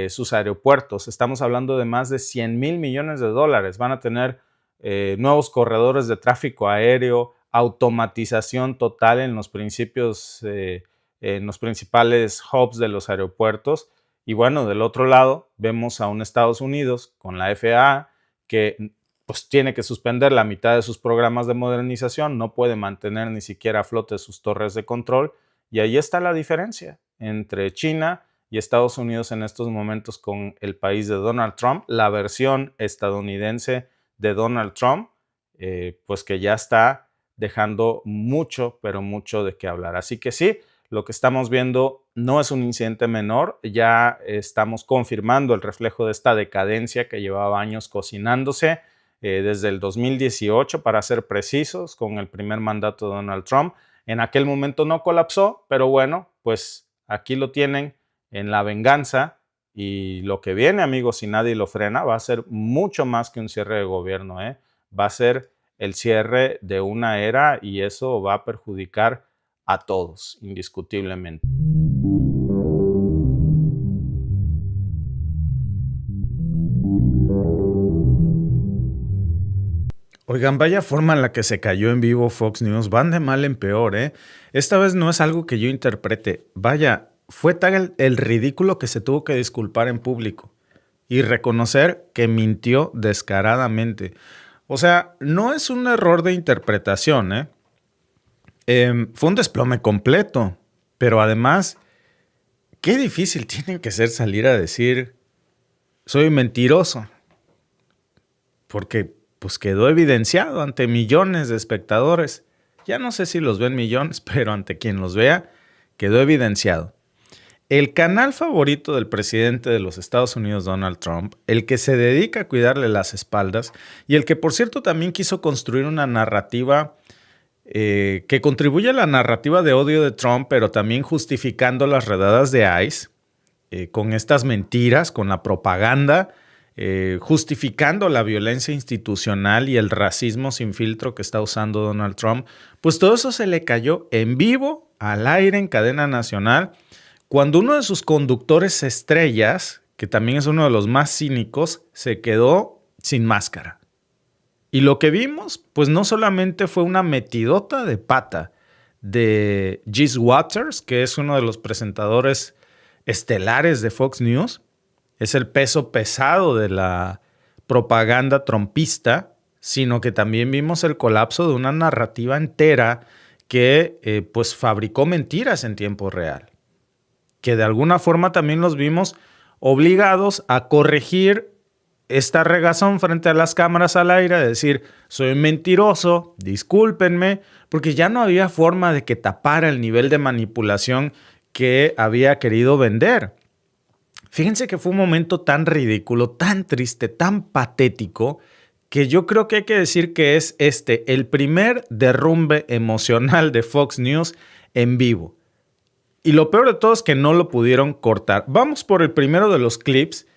A: sus aeropuertos. Estamos hablando de más de 100 mil millones de dólares. Van a tener nuevos corredores de tráfico aéreo, automatización total en los en los principales hubs de los aeropuertos. Y bueno, del otro lado vemos a un Estados Unidos con la FAA que pues tiene que suspender la mitad de sus programas de modernización, no puede mantener ni siquiera a flote sus torres de control. Y ahí está la diferencia entre China y Estados Unidos en estos momentos con el país de Donald Trump, la versión estadounidense de Donald Trump, pues que ya está dejando mucho, pero mucho de qué hablar. Así que sí, lo que estamos viendo no es un incidente menor, ya estamos confirmando el reflejo de esta decadencia que llevaba años cocinándose desde el 2018, para ser precisos, con el primer mandato de Donald Trump. En aquel momento no colapsó, pero bueno, pues aquí lo tienen en la venganza y lo que viene, amigos, si nadie lo frena, va a ser mucho más que un cierre de gobierno, va a ser el cierre de una era y eso va a perjudicar a todos, indiscutiblemente. Oigan, vaya forma en la que se cayó en vivo Fox News. Van de mal en peor, ¿eh? Esta vez no es algo que yo interprete. Vaya, fue tal el ridículo que se tuvo que disculpar en público y reconocer que mintió descaradamente. O sea, no es un error de interpretación, ¿eh? Fue un desplome completo, pero además, qué difícil tiene que ser salir a decir, soy mentiroso, porque pues quedó evidenciado ante millones de espectadores. Ya no sé si los ven millones, pero ante quien los vea, quedó evidenciado. El canal favorito del presidente de los Estados Unidos, Donald Trump, el que se dedica a cuidarle las espaldas y el que, por cierto, también quiso construir una narrativa que contribuye a la narrativa de odio de Trump, pero también justificando las redadas de ICE con estas mentiras, con la propaganda, justificando la violencia institucional y el racismo sin filtro que está usando Donald Trump, pues todo eso se le cayó en vivo, al aire, en cadena nacional, cuando uno de sus conductores estrellas, que también es uno de los más cínicos, se quedó sin máscara. Y lo que vimos, pues no solamente fue una metidota de pata de Jesse Waters, que es uno de los presentadores estelares de Fox News, es el peso pesado de la propaganda trumpista, sino que también vimos el colapso de una narrativa entera que pues fabricó mentiras en tiempo real, que de alguna forma también los vimos obligados a corregir esta regazón frente a las cámaras al aire, de decir, soy mentiroso, discúlpenme, porque ya no había forma de que tapara el nivel de manipulación que había querido vender. Fíjense que fue un momento tan ridículo, tan triste, tan patético, que yo creo que hay que decir que es el primer derrumbe emocional de Fox News en vivo. Y lo peor de todo es que no lo pudieron cortar. Vamos por el primero de los clips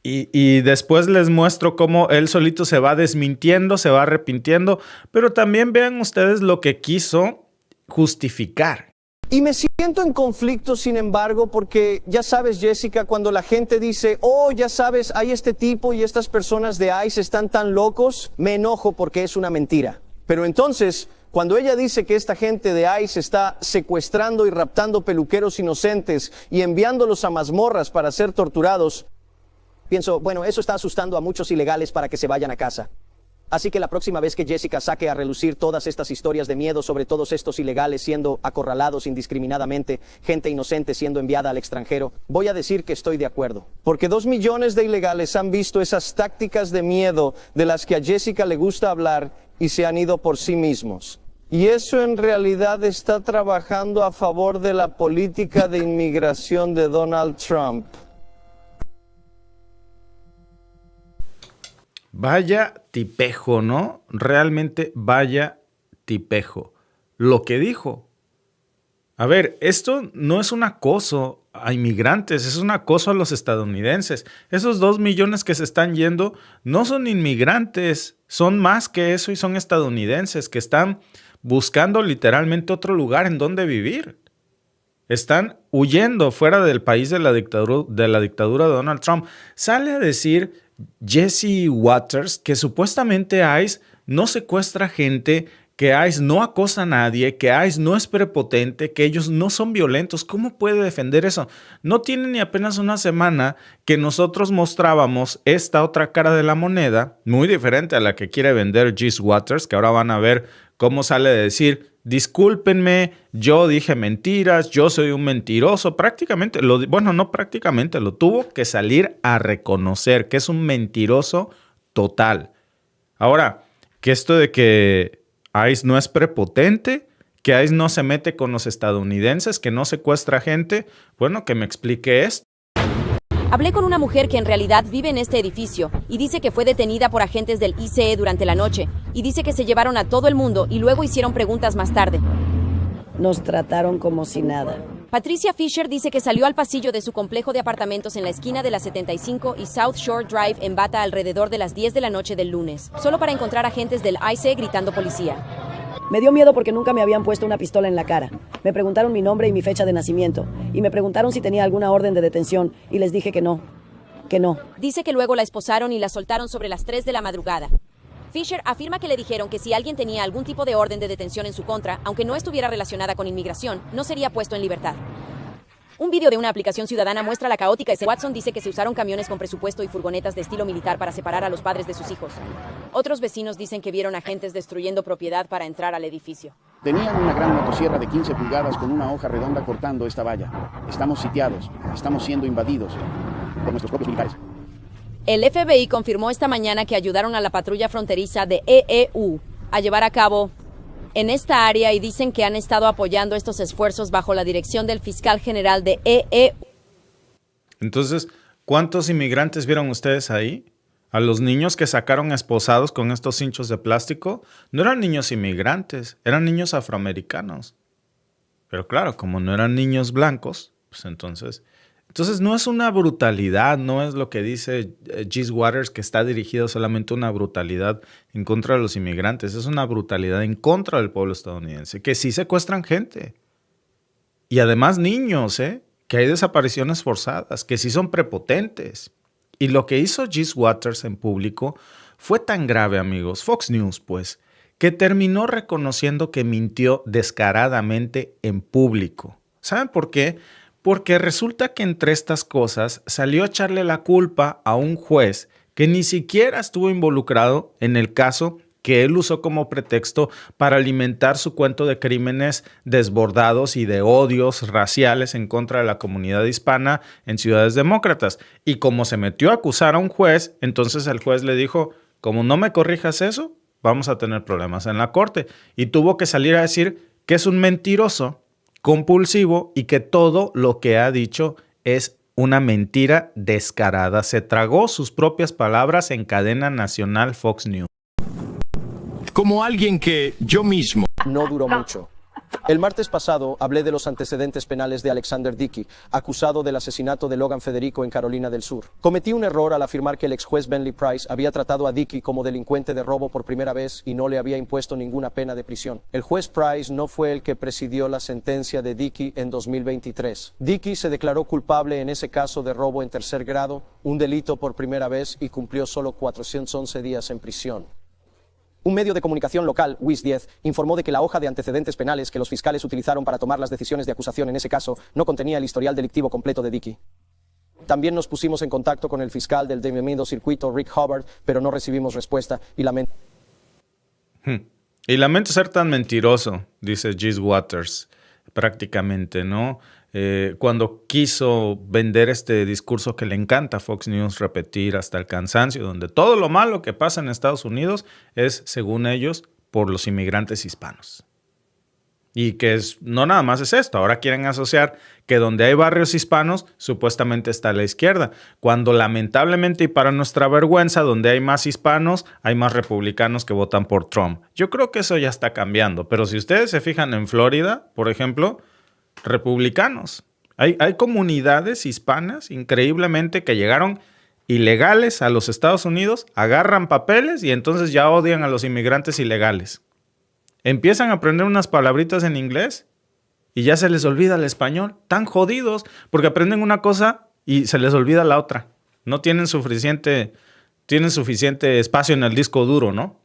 A: y después les muestro cómo él solito se va desmintiendo, se va arrepintiendo, pero también vean ustedes lo que quiso justificar.
O: Y me siento en conflicto, sin embargo, porque ya sabes, Jessica, cuando la gente dice, oh, ya sabes, hay este tipo y estas personas de ICE están tan locos, me enojo porque es una mentira. Pero entonces, cuando ella dice que esta gente de ICE está secuestrando y raptando peluqueros inocentes y enviándolos a mazmorras para ser torturados, pienso, bueno, eso está asustando a muchos ilegales para que se vayan a casa. Así que la próxima vez que Jessica saque a relucir todas estas historias de miedo sobre todos estos ilegales siendo acorralados indiscriminadamente, gente inocente siendo enviada al extranjero, voy a decir que estoy de acuerdo. Porque 2 millones de ilegales han visto esas tácticas de miedo de las que a Jessica le gusta hablar y se han ido por sí mismos. Y eso en realidad está trabajando a favor de la política de inmigración de Donald Trump.
A: Vaya tipejo, ¿no? Realmente vaya tipejo. Lo que dijo. A ver, esto no es un acoso a inmigrantes, es un acoso a los estadounidenses. Esos 2 millones que se están yendo no son inmigrantes, son más que eso y son estadounidenses que están buscando literalmente otro lugar en donde vivir. Están huyendo fuera del país de la dictadura de Donald Trump. Sale a decir Jesse Waters que supuestamente ICE no secuestra gente, que ICE no acosa a nadie, que ICE no es prepotente, que ellos no son violentos. ¿Cómo puede defender eso? No tiene ni apenas una semana que nosotros mostrábamos esta otra cara de la moneda, muy diferente a la que quiere vender Jesse Waters, que ahora van a ver cómo sale de decir, discúlpenme, yo dije mentiras, yo soy un mentiroso. Prácticamente, lo tuvo que salir a reconocer que es un mentiroso total. Ahora, que esto de que ICE no es prepotente, que ICE no se mete con los estadounidenses, que no secuestra gente, bueno, que me explique esto.
P: Hablé con una mujer que en realidad vive en este edificio y dice que fue detenida por agentes del ICE durante la noche y dice que se llevaron a todo el mundo y luego hicieron preguntas más tarde.
Q: Nos trataron como si nada.
P: Patricia Fisher dice que salió al pasillo de su complejo de apartamentos en la esquina de la 75 y South Shore Drive en Bata alrededor de las 10 de la noche del lunes, solo para encontrar agentes del ICE gritando policía.
Q: Me dio miedo porque nunca me habían puesto una pistola en la cara. Me preguntaron mi nombre y mi fecha de nacimiento. Y me preguntaron si tenía alguna orden de detención. Y les dije que no. Que no.
P: Dice que luego la esposaron y la soltaron sobre las 3 de la madrugada. Fisher afirma que le dijeron que si alguien tenía algún tipo de orden de detención en su contra, aunque no estuviera relacionada con inmigración, no sería puesto en libertad. Un vídeo de una aplicación ciudadana muestra la caótica escena. Watson dice que se usaron camiones con presupuesto y furgonetas de estilo militar para separar a los padres de sus hijos. Otros vecinos dicen que vieron agentes destruyendo propiedad para entrar al edificio.
R: Tenían una gran motosierra de 15 pulgadas con una hoja redonda cortando esta valla. Estamos sitiados, estamos siendo invadidos por nuestros propios militares.
P: El FBI confirmó esta mañana que ayudaron a la patrulla fronteriza de EEU a llevar a cabo en esta área y dicen que han estado apoyando estos esfuerzos bajo la dirección del fiscal general de EEU.
A: Entonces, ¿cuántos inmigrantes vieron ustedes ahí? A los niños que sacaron esposados con estos cinchos de plástico no eran niños inmigrantes, eran niños afroamericanos. Pero claro, como no eran niños blancos, pues entonces no es una brutalidad, no es lo que dice Gis Waters, que está dirigido solamente a una brutalidad en contra de los inmigrantes, es una brutalidad en contra del pueblo estadounidense, que sí secuestran gente. Y además niños, que hay desapariciones forzadas, que sí son prepotentes. Y lo que hizo Gis Waters en público fue tan grave, amigos, Fox News, pues, que terminó reconociendo que mintió descaradamente en público. ¿Saben por qué? Porque resulta que entre estas cosas salió a echarle la culpa a un juez que ni siquiera estuvo involucrado en el caso que él usó como pretexto para alimentar su cuento de crímenes desbordados y de odios raciales en contra de la comunidad hispana en ciudades demócratas. Y como se metió a acusar a un juez, entonces el juez le dijo, como no me corrijas eso, vamos a tener problemas en la corte. Y tuvo que salir a decir que es un mentiroso compulsivo y que todo lo que ha dicho es una mentira descarada. Se tragó sus propias palabras en cadena nacional Fox News.
O: Como alguien que yo mismo... No duró mucho. El martes pasado hablé de los antecedentes penales de Alexander Dickey, acusado del asesinato de Logan Federico en Carolina del Sur. Cometí un error al afirmar que el ex juez Bentley Price había tratado a Dickey como delincuente de robo por primera vez y no le había impuesto ninguna pena de prisión. El juez Price no fue el que presidió la sentencia de Dickey en 2023. Dickey se declaró culpable en ese caso de robo en tercer grado, un delito por primera vez, y cumplió solo 411 días en prisión. Un medio de comunicación local, WIS 10, informó de que la hoja de antecedentes penales que los fiscales utilizaron para tomar las decisiones de acusación en ese caso no contenía el historial delictivo completo de Dickey. También nos pusimos en contacto con el fiscal del Demetrio Circuito, Rick Hubbard, pero no recibimos respuesta y lamento.
A: Y lamento ser tan mentiroso, dice Gis Waters, prácticamente, ¿no? Cuando quiso vender este discurso que le encanta a Fox News repetir hasta el cansancio, donde todo lo malo que pasa en Estados Unidos es, según ellos, por los inmigrantes hispanos. Y que no nada más es esto, ahora quieren asociar que donde hay barrios hispanos, supuestamente está la izquierda, cuando lamentablemente y para nuestra vergüenza, donde hay más hispanos, hay más republicanos que votan por Trump. Yo creo que eso ya está cambiando, pero si ustedes se fijan en Florida, por ejemplo, republicanos. Hay comunidades hispanas increíblemente que llegaron ilegales a los Estados Unidos, agarran papeles y entonces ya odian a los inmigrantes ilegales. Empiezan a aprender unas palabritas en inglés y ya se les olvida el español. Tan jodidos porque aprenden una cosa y se les olvida la otra. No tienen suficiente espacio en el disco duro, ¿no?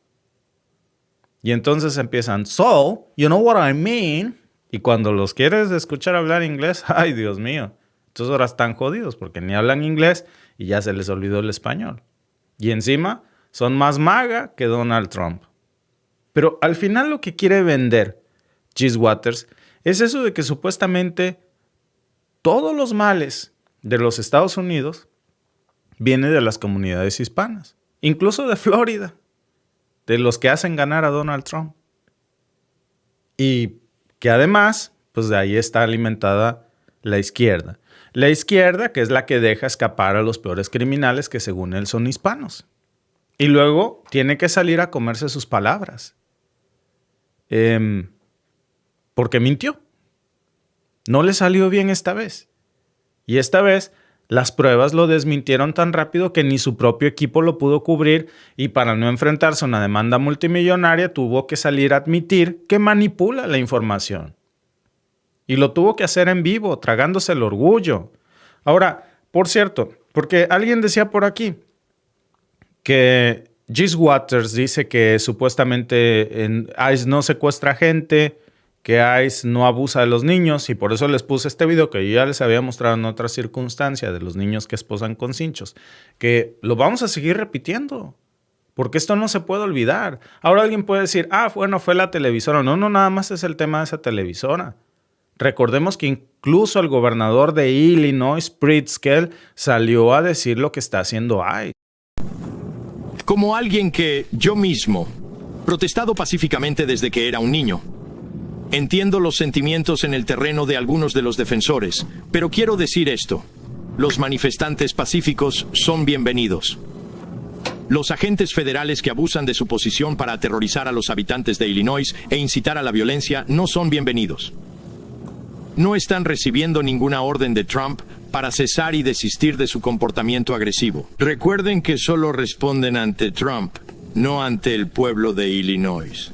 A: Y entonces empiezan, so, you know what I mean? Y cuando los quieres escuchar hablar inglés, ¡ay, Dios mío! Entonces ahora están jodidos porque ni hablan inglés y ya se les olvidó el español. Y encima son más MAGA que Donald Trump. Pero al final lo que quiere vender Gis Waters es eso de que supuestamente todos los males de los Estados Unidos vienen de las comunidades hispanas, incluso de Florida, de los que hacen ganar a Donald Trump. Y que además, pues de ahí está alimentada la izquierda. La izquierda, que es la que deja escapar a los peores criminales que según él son hispanos. Y luego tiene que salir a comerse sus palabras. Porque mintió. No le salió bien esta vez. Y esta vez las pruebas lo desmintieron tan rápido que ni su propio equipo lo pudo cubrir y para no enfrentarse a una demanda multimillonaria tuvo que salir a admitir que manipula la información. Y lo tuvo que hacer en vivo, tragándose el orgullo. Ahora, por cierto, porque alguien decía por aquí que Gis Waters dice que supuestamente ICE no secuestra gente, que ICE no abusa de los niños, y por eso les puse este video que yo ya les había mostrado en otra circunstancia de los niños que esposan con cinchos, que lo vamos a seguir repitiendo, porque esto no se puede olvidar. Ahora alguien puede decir, bueno, fue la televisora. No, nada más es el tema de esa televisora. Recordemos que incluso el gobernador de Illinois, Pritzker, salió a decir lo que está haciendo ICE.
S: Como alguien que yo mismo protestado pacíficamente desde que era un niño. Entiendo los sentimientos en el terreno de algunos de los defensores, pero quiero decir esto. Los manifestantes pacíficos son bienvenidos. Los agentes federales que abusan de su posición para aterrorizar a los habitantes de Illinois e incitar a la violencia no son bienvenidos. No están recibiendo ninguna orden de Trump para cesar y desistir de su comportamiento agresivo. Recuerden que solo responden ante Trump, no ante el pueblo de Illinois.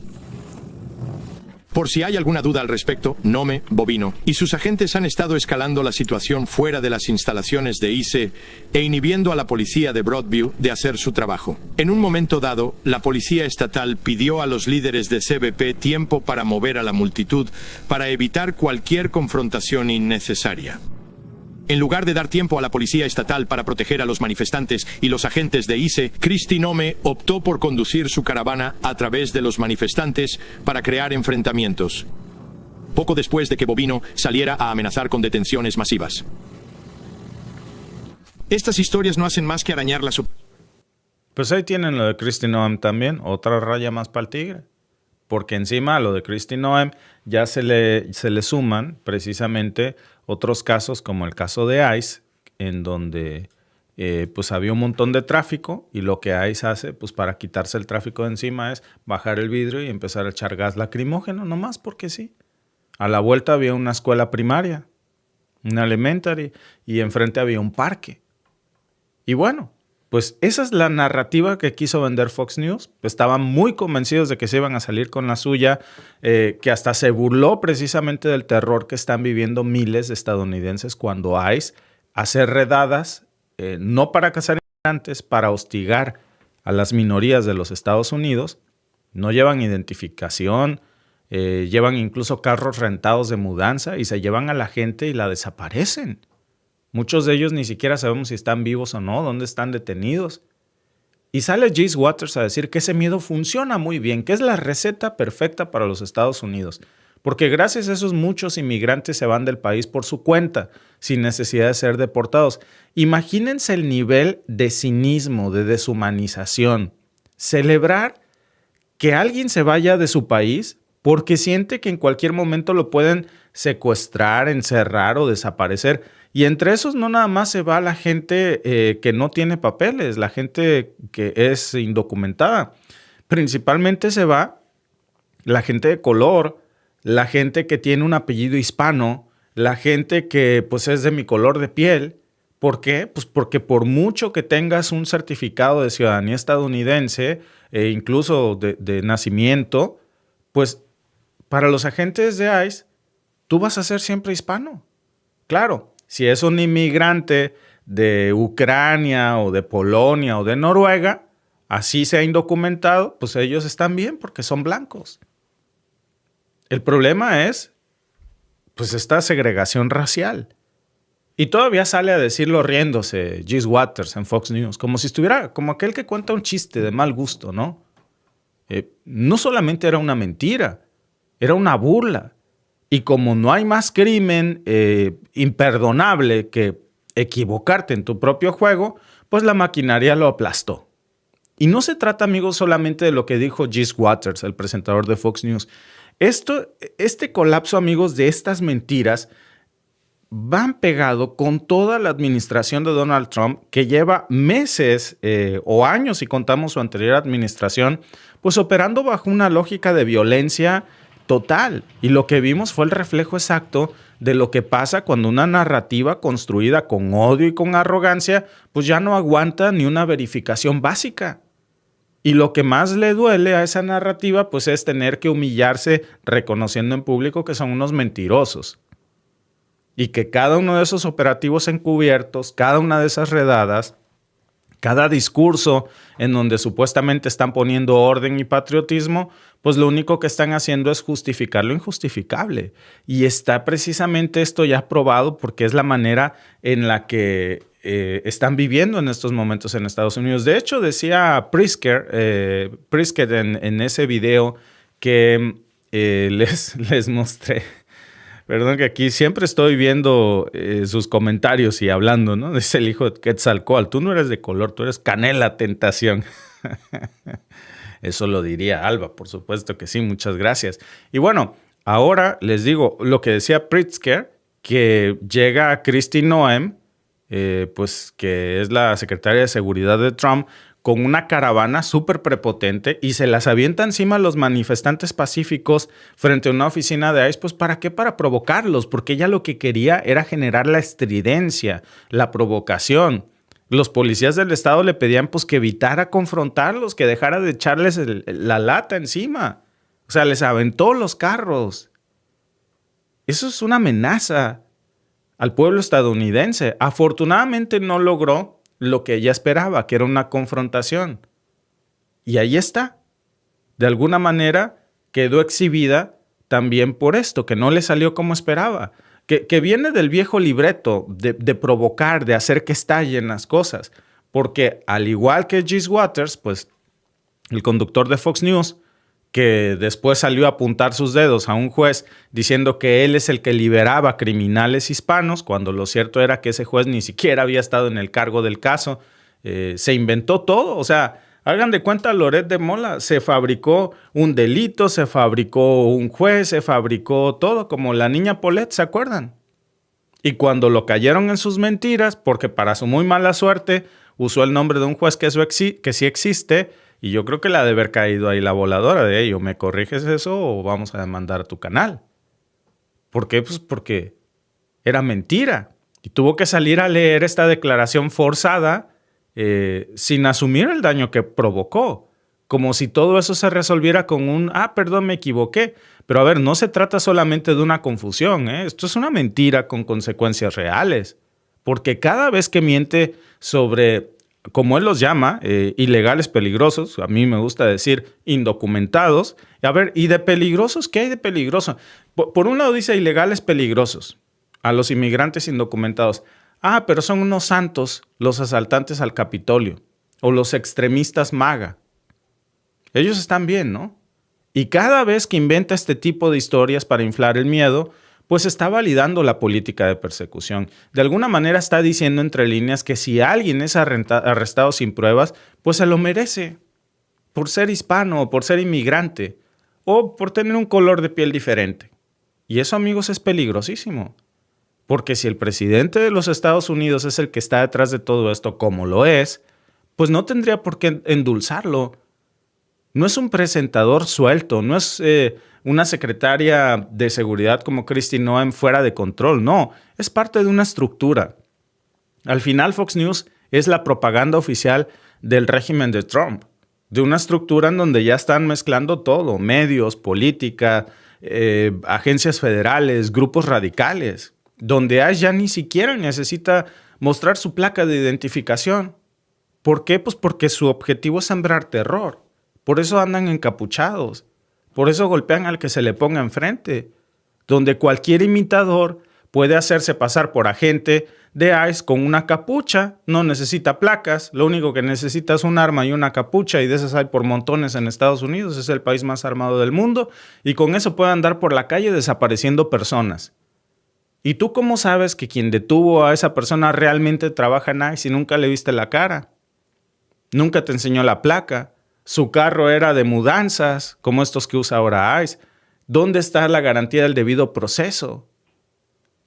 S: Por si hay alguna duda al respecto, Nome, Bobino y sus agentes han estado escalando la situación fuera de las instalaciones de ICE e inhibiendo a la policía de Broadview de hacer su trabajo. En un momento dado, la policía estatal pidió a los líderes de CBP tiempo para mover a la multitud para evitar cualquier confrontación innecesaria. En lugar de dar tiempo a la policía estatal para proteger a los manifestantes y los agentes de ICE, Kristi Noem optó por conducir su caravana a través de los manifestantes para crear enfrentamientos. Poco después de que Bobino saliera a amenazar con detenciones masivas. Estas historias no hacen más que arañar la...
A: Pues ahí tienen lo de Kristi Noem también, otra raya más para el tigre. Porque encima a lo de Kristi Noem ya se le suman precisamente otros casos como el caso de ICE, en donde pues había un montón de tráfico y lo que ICE hace pues para quitarse el tráfico de encima es bajar el vidrio y empezar a echar gas lacrimógeno, nomás porque sí. A la vuelta había una escuela primaria, una elementary, y enfrente había un parque. Y bueno, pues esa es la narrativa que quiso vender Fox News. Estaban muy convencidos de que se iban a salir con la suya, que hasta se burló precisamente del terror que están viviendo miles de estadounidenses cuando ICE hace redadas, no para cazar inmigrantes, para hostigar a las minorías de los Estados Unidos. No llevan identificación, llevan incluso carros rentados de mudanza y se llevan a la gente y la desaparecen. Muchos de ellos ni siquiera sabemos si están vivos o no, dónde están detenidos. Y sale Gis Waters a decir que ese miedo funciona muy bien, que es la receta perfecta para los Estados Unidos. Porque gracias a esos muchos inmigrantes se van del país por su cuenta, sin necesidad de ser deportados. Imagínense el nivel de cinismo, de deshumanización. Celebrar que alguien se vaya de su país porque siente que en cualquier momento lo pueden secuestrar, encerrar o desaparecer. Y entre esos no nada más se va la gente que no tiene papeles, la gente que es indocumentada. Principalmente se va la gente de color, la gente que tiene un apellido hispano, la gente que pues es de mi color de piel. ¿Por qué? Pues porque por mucho que tengas un certificado de ciudadanía estadounidense, incluso de nacimiento, pues para los agentes de ICE, tú vas a ser siempre hispano. Claro. Si es un inmigrante de Ucrania o de Polonia o de Noruega, así sea indocumentado, pues ellos están bien porque son blancos. El problema es pues esta segregación racial. Y todavía sale a decirlo riéndose Gis Waters en Fox News, como si estuviera, como aquel que cuenta un chiste de mal gusto, ¿no? No solamente era una mentira, era una burla. Y como no hay más crimen imperdonable que equivocarte en tu propio juego, pues la maquinaria lo aplastó. Y no se trata, amigos, solamente de lo que dijo Gis Waters, el presentador de Fox News. Este colapso, amigos, de estas mentiras van pegado con toda la administración de Donald Trump, que lleva meses o años, si contamos su anterior administración, pues operando bajo una lógica de violencia total. Y lo que vimos fue el reflejo exacto de lo que pasa cuando una narrativa construida con odio y con arrogancia, pues ya no aguanta ni una verificación básica. Y lo que más le duele a esa narrativa, pues es tener que humillarse reconociendo en público que son unos mentirosos. Y que cada uno de esos operativos encubiertos, cada una de esas redadas, Cada discurso en donde supuestamente están poniendo orden y patriotismo, pues lo único que están haciendo es justificar lo injustificable. Y está precisamente esto ya probado porque es la manera en la que están viviendo en estos momentos en Estados Unidos. De hecho, decía Pritzker en ese video que les mostré. Perdón que aquí siempre estoy viendo sus comentarios y hablando, ¿no? Dice el hijo de Quetzalcóatl, tú no eres de color, tú eres Canela Tentación. Eso lo diría Alba, por supuesto que sí, muchas gracias. Y bueno, ahora les digo lo que decía Pritzker, que llega Kristi Noem, pues que es la secretaria de Seguridad de Trump, con una caravana súper prepotente y se las avienta encima a los manifestantes pacíficos frente a una oficina de ICE. Pues ¿para qué? Para provocarlos, porque ella lo que quería era generar la estridencia, la provocación. Los policías del estado le pedían pues que evitara confrontarlos, que dejara de echarles la lata encima. O sea, les aventó los carros. Eso es una amenaza al pueblo estadounidense. Afortunadamente no logró lo que ella esperaba, que era una confrontación. Y ahí está. De alguna manera quedó exhibida también por esto, que no le salió como esperaba. Que viene del viejo libreto de provocar, de hacer que estallen las cosas. Porque al igual que Jesse Waters, pues el conductor de Fox News, que después salió a apuntar sus dedos a un juez diciendo que él es el que liberaba criminales hispanos, cuando lo cierto era que ese juez ni siquiera había estado en el cargo del caso. Se inventó todo. O sea, hagan de cuenta, Loret de Mola se fabricó un delito, se fabricó un juez, se fabricó todo, como la niña Paulette, ¿se acuerdan? Y cuando lo cayeron en sus mentiras, porque para su muy mala suerte usó el nombre de un juez que sí existe. Y yo creo que le ha de haber caído ahí la voladora de ello. ¿Me corriges eso o vamos a demandar a tu canal? ¿Por qué? Pues porque era mentira. Y tuvo que salir a leer esta declaración forzada sin asumir el daño que provocó. Como si todo eso se resolviera con un, perdón, me equivoqué. Pero a ver, no se trata solamente de una confusión, ¿eh? Esto es una mentira con consecuencias reales. Porque cada vez que miente sobre, como él los llama, ilegales peligrosos, a mí me gusta decir indocumentados. A ver, ¿y de peligrosos? ¿Qué hay de peligroso? Por un lado dice ilegales peligrosos a los inmigrantes indocumentados. Pero son unos santos los asaltantes al Capitolio o los extremistas MAGA. Ellos están bien, ¿no? Y cada vez que inventa este tipo de historias para inflar el miedo, pues está validando la política de persecución. De alguna manera está diciendo entre líneas que si alguien es arrestado sin pruebas, pues se lo merece. Por ser hispano, o por ser inmigrante, o por tener un color de piel diferente. Y eso, amigos, es peligrosísimo. Porque si el presidente de los Estados Unidos es el que está detrás de todo esto, como lo es, pues no tendría por qué endulzarlo. No es un presentador suelto, no es una secretaria de seguridad como Kristi Noem fuera de control, no, es parte de una estructura. Al final Fox News es la propaganda oficial del régimen de Trump, de una estructura en donde ya están mezclando todo, medios, política, agencias federales, grupos radicales, donde ya ni siquiera necesita mostrar su placa de identificación. ¿Por qué? Pues porque su objetivo es sembrar terror. Por eso andan encapuchados. Por eso golpean al que se le ponga enfrente. Donde cualquier imitador puede hacerse pasar por agente de ICE con una capucha. No necesita placas. Lo único que necesita es un arma y una capucha. Y de esas hay por montones en Estados Unidos. Es el país más armado del mundo. Y con eso puede andar por la calle desapareciendo personas. ¿Y tú cómo sabes que quien detuvo a esa persona realmente trabaja en ICE y nunca le viste la cara? Nunca te enseñó la placa. Su carro era de mudanzas, como estos que usa ahora ICE. ¿Dónde está la garantía del debido proceso?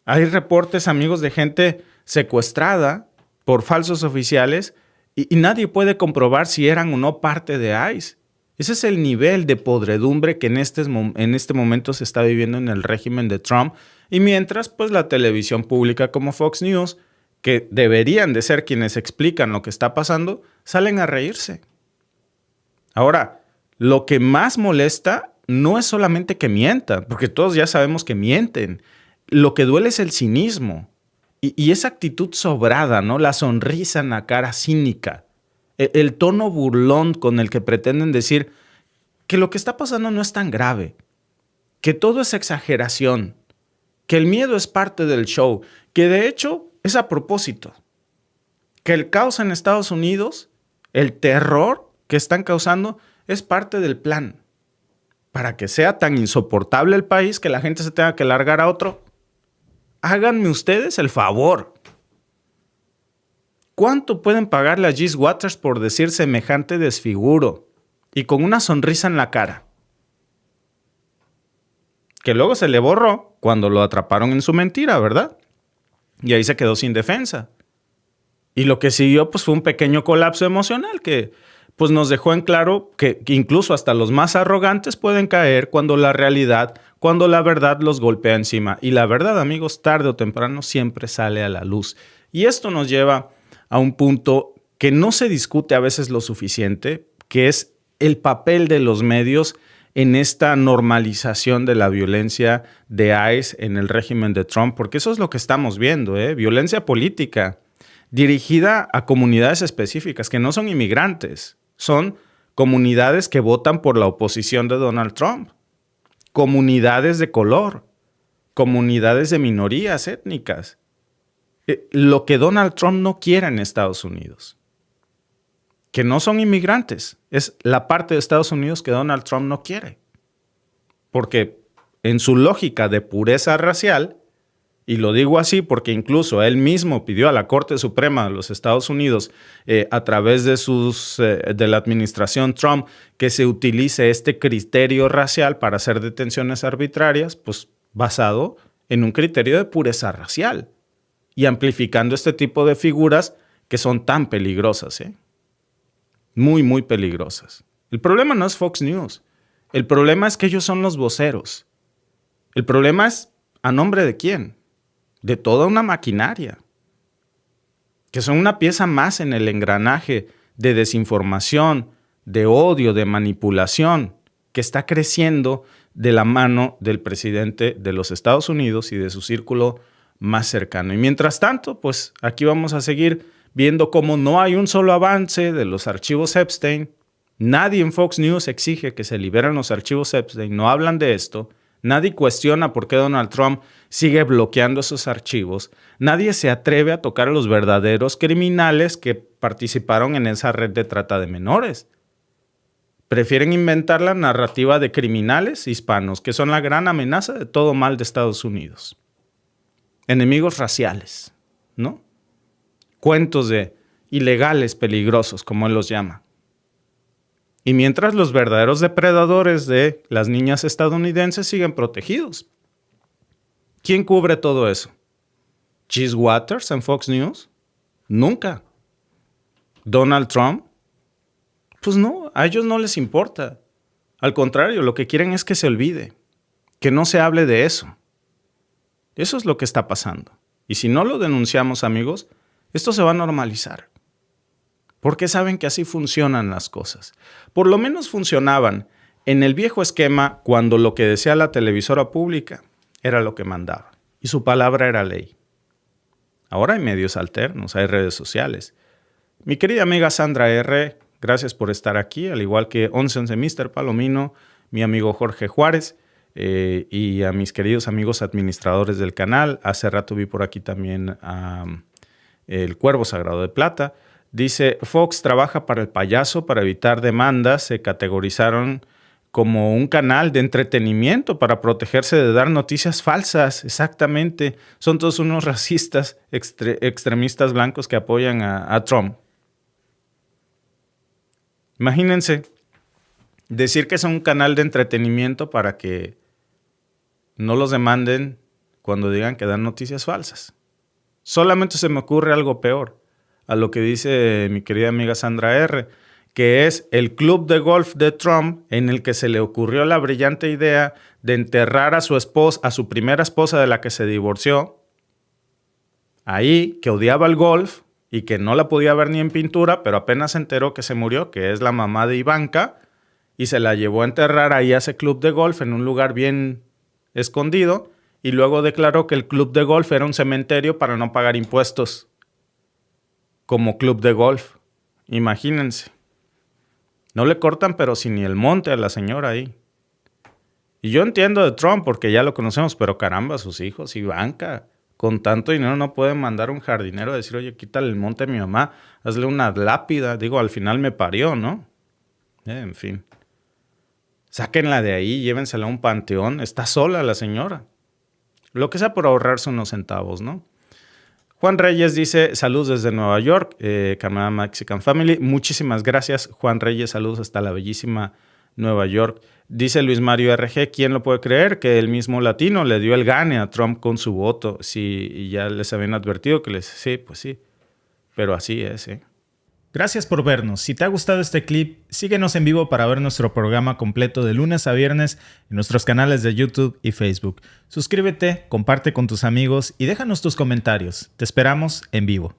A: Hay reportes, amigos, de gente secuestrada por falsos oficiales y nadie puede comprobar si eran o no parte de ICE. Ese es el nivel de podredumbre que en este momento se está viviendo en el régimen de Trump. Y mientras, pues la televisión pública como Fox News, que deberían de ser quienes explican lo que está pasando, salen a reírse. Ahora, lo que más molesta no es solamente que mientan, porque todos ya sabemos que mienten. Lo que duele es el cinismo y esa actitud sobrada, ¿no? La sonrisa en la cara cínica. El tono burlón con el que pretenden decir que lo que está pasando no es tan grave, que todo es exageración, que el miedo es parte del show, que de hecho es a propósito, que el caos en Estados Unidos, el terror que están causando, es parte del plan, para que sea tan insoportable el país que la gente se tenga que largar a otro. Háganme ustedes el favor. ¿Cuánto pueden pagarle a Jesse Waters por decir semejante desfiguro y con una sonrisa en la cara? Que luego se le borró cuando lo atraparon en su mentira, ¿verdad? Y ahí se quedó sin defensa. Y lo que siguió pues fue un pequeño colapso emocional que pues nos dejó en claro que incluso hasta los más arrogantes pueden caer cuando la verdad los golpea encima. Y la verdad, amigos, tarde o temprano siempre sale a la luz. Y esto nos lleva a un punto que no se discute a veces lo suficiente, que es el papel de los medios en esta normalización de la violencia de ICE en el régimen de Trump, porque eso es lo que estamos viendo, violencia política dirigida a comunidades específicas que no son inmigrantes, son comunidades que votan por la oposición de Donald Trump, comunidades de color, comunidades de minorías étnicas. Lo que Donald Trump no quiere en Estados Unidos, que no son inmigrantes, es la parte de Estados Unidos que Donald Trump no quiere. Porque en su lógica de pureza racial, y lo digo así porque incluso él mismo pidió a la Corte Suprema de los Estados Unidos, a través de la administración Trump, que se utilice este criterio racial para hacer detenciones arbitrarias, pues basado en un criterio de pureza racial y amplificando este tipo de figuras que son tan peligrosas, muy, muy peligrosas. El problema no es Fox News. El problema es que ellos son los voceros. El problema es ¿a nombre de quién? De toda una maquinaria, que son una pieza más en el engranaje de desinformación, de odio, de manipulación, que está creciendo de la mano del presidente de los Estados Unidos y de su círculo más cercano. Y mientras tanto, pues aquí vamos a seguir viendo cómo no hay un solo avance de los archivos Epstein. Nadie en Fox News exige que se liberen los archivos Epstein, no hablan de esto. Nadie cuestiona por qué Donald Trump sigue bloqueando esos archivos. Nadie se atreve a tocar a los verdaderos criminales que participaron en esa red de trata de menores. Prefieren inventar la narrativa de criminales hispanos, que son la gran amenaza de todo mal de Estados Unidos. Enemigos raciales, ¿no? Cuentos de ilegales peligrosos, como él los llama. Y mientras los verdaderos depredadores de las niñas estadounidenses siguen protegidos. ¿Quién cubre todo eso? ¿Jesse Waters en Fox News? Nunca. ¿Donald Trump? Pues no, a ellos no les importa. Al contrario, lo que quieren es que se olvide, que no se hable de eso. Eso es lo que está pasando. Y si no lo denunciamos, amigos, esto se va a normalizar. Porque saben que así funcionan las cosas. Por lo menos funcionaban en el viejo esquema cuando lo que decía la televisora pública era lo que mandaba. Y su palabra era ley. Ahora hay medios alternos, hay redes sociales. Mi querida amiga Sandra R., gracias por estar aquí, al igual que 11 Mr. Palomino, mi amigo Jorge Juárez y a mis queridos amigos administradores del canal. Hace rato vi por aquí también a el Cuervo Sagrado de Plata. Dice, Fox trabaja para el payaso para evitar demandas. Se categorizaron como un canal de entretenimiento para protegerse de dar noticias falsas. Exactamente. Son todos unos racistas, extremistas blancos que apoyan a Trump. Imagínense decir que son un canal de entretenimiento para que no los demanden cuando digan que dan noticias falsas. Solamente se me ocurre algo peor a lo que dice mi querida amiga Sandra R., que es el club de golf de Trump, en el que se le ocurrió la brillante idea de enterrar a su esposa, a su primera esposa de la que se divorció, ahí, que odiaba el golf y que no la podía ver ni en pintura, pero apenas se enteró que se murió, que es la mamá de Ivanka, y se la llevó a enterrar ahí a ese club de golf en un lugar bien escondido, y luego declaró que el club de golf era un cementerio para no pagar impuestos como club de golf. Imagínense. No le cortan, pero si ni el monte a la señora ahí. Y yo entiendo de Trump porque ya lo conocemos, pero caramba, sus hijos, Ivanka, con tanto dinero no pueden mandar a un jardinero a decir, oye, quítale el monte a mi mamá, hazle una lápida. Digo, al final me parió, ¿no? En fin. Sáquenla de ahí, llévensela a un panteón. Está sola la señora. Lo que sea por ahorrarse unos centavos, ¿no? Juan Reyes dice, saludos desde Nueva York, Canadá Mexican Family. Muchísimas gracias, Juan Reyes, saludos hasta la bellísima Nueva York. Dice Luis Mario RG, ¿quién lo puede creer? Que el mismo latino le dio el gane a Trump con su voto. Sí, y ya les habían advertido que sí, pues sí. Pero así es, ¿eh? Gracias por vernos. Si te ha gustado este clip, síguenos en vivo para ver nuestro programa completo de lunes a viernes en nuestros canales de YouTube y Facebook. Suscríbete, comparte con tus amigos y déjanos tus comentarios. Te esperamos en vivo.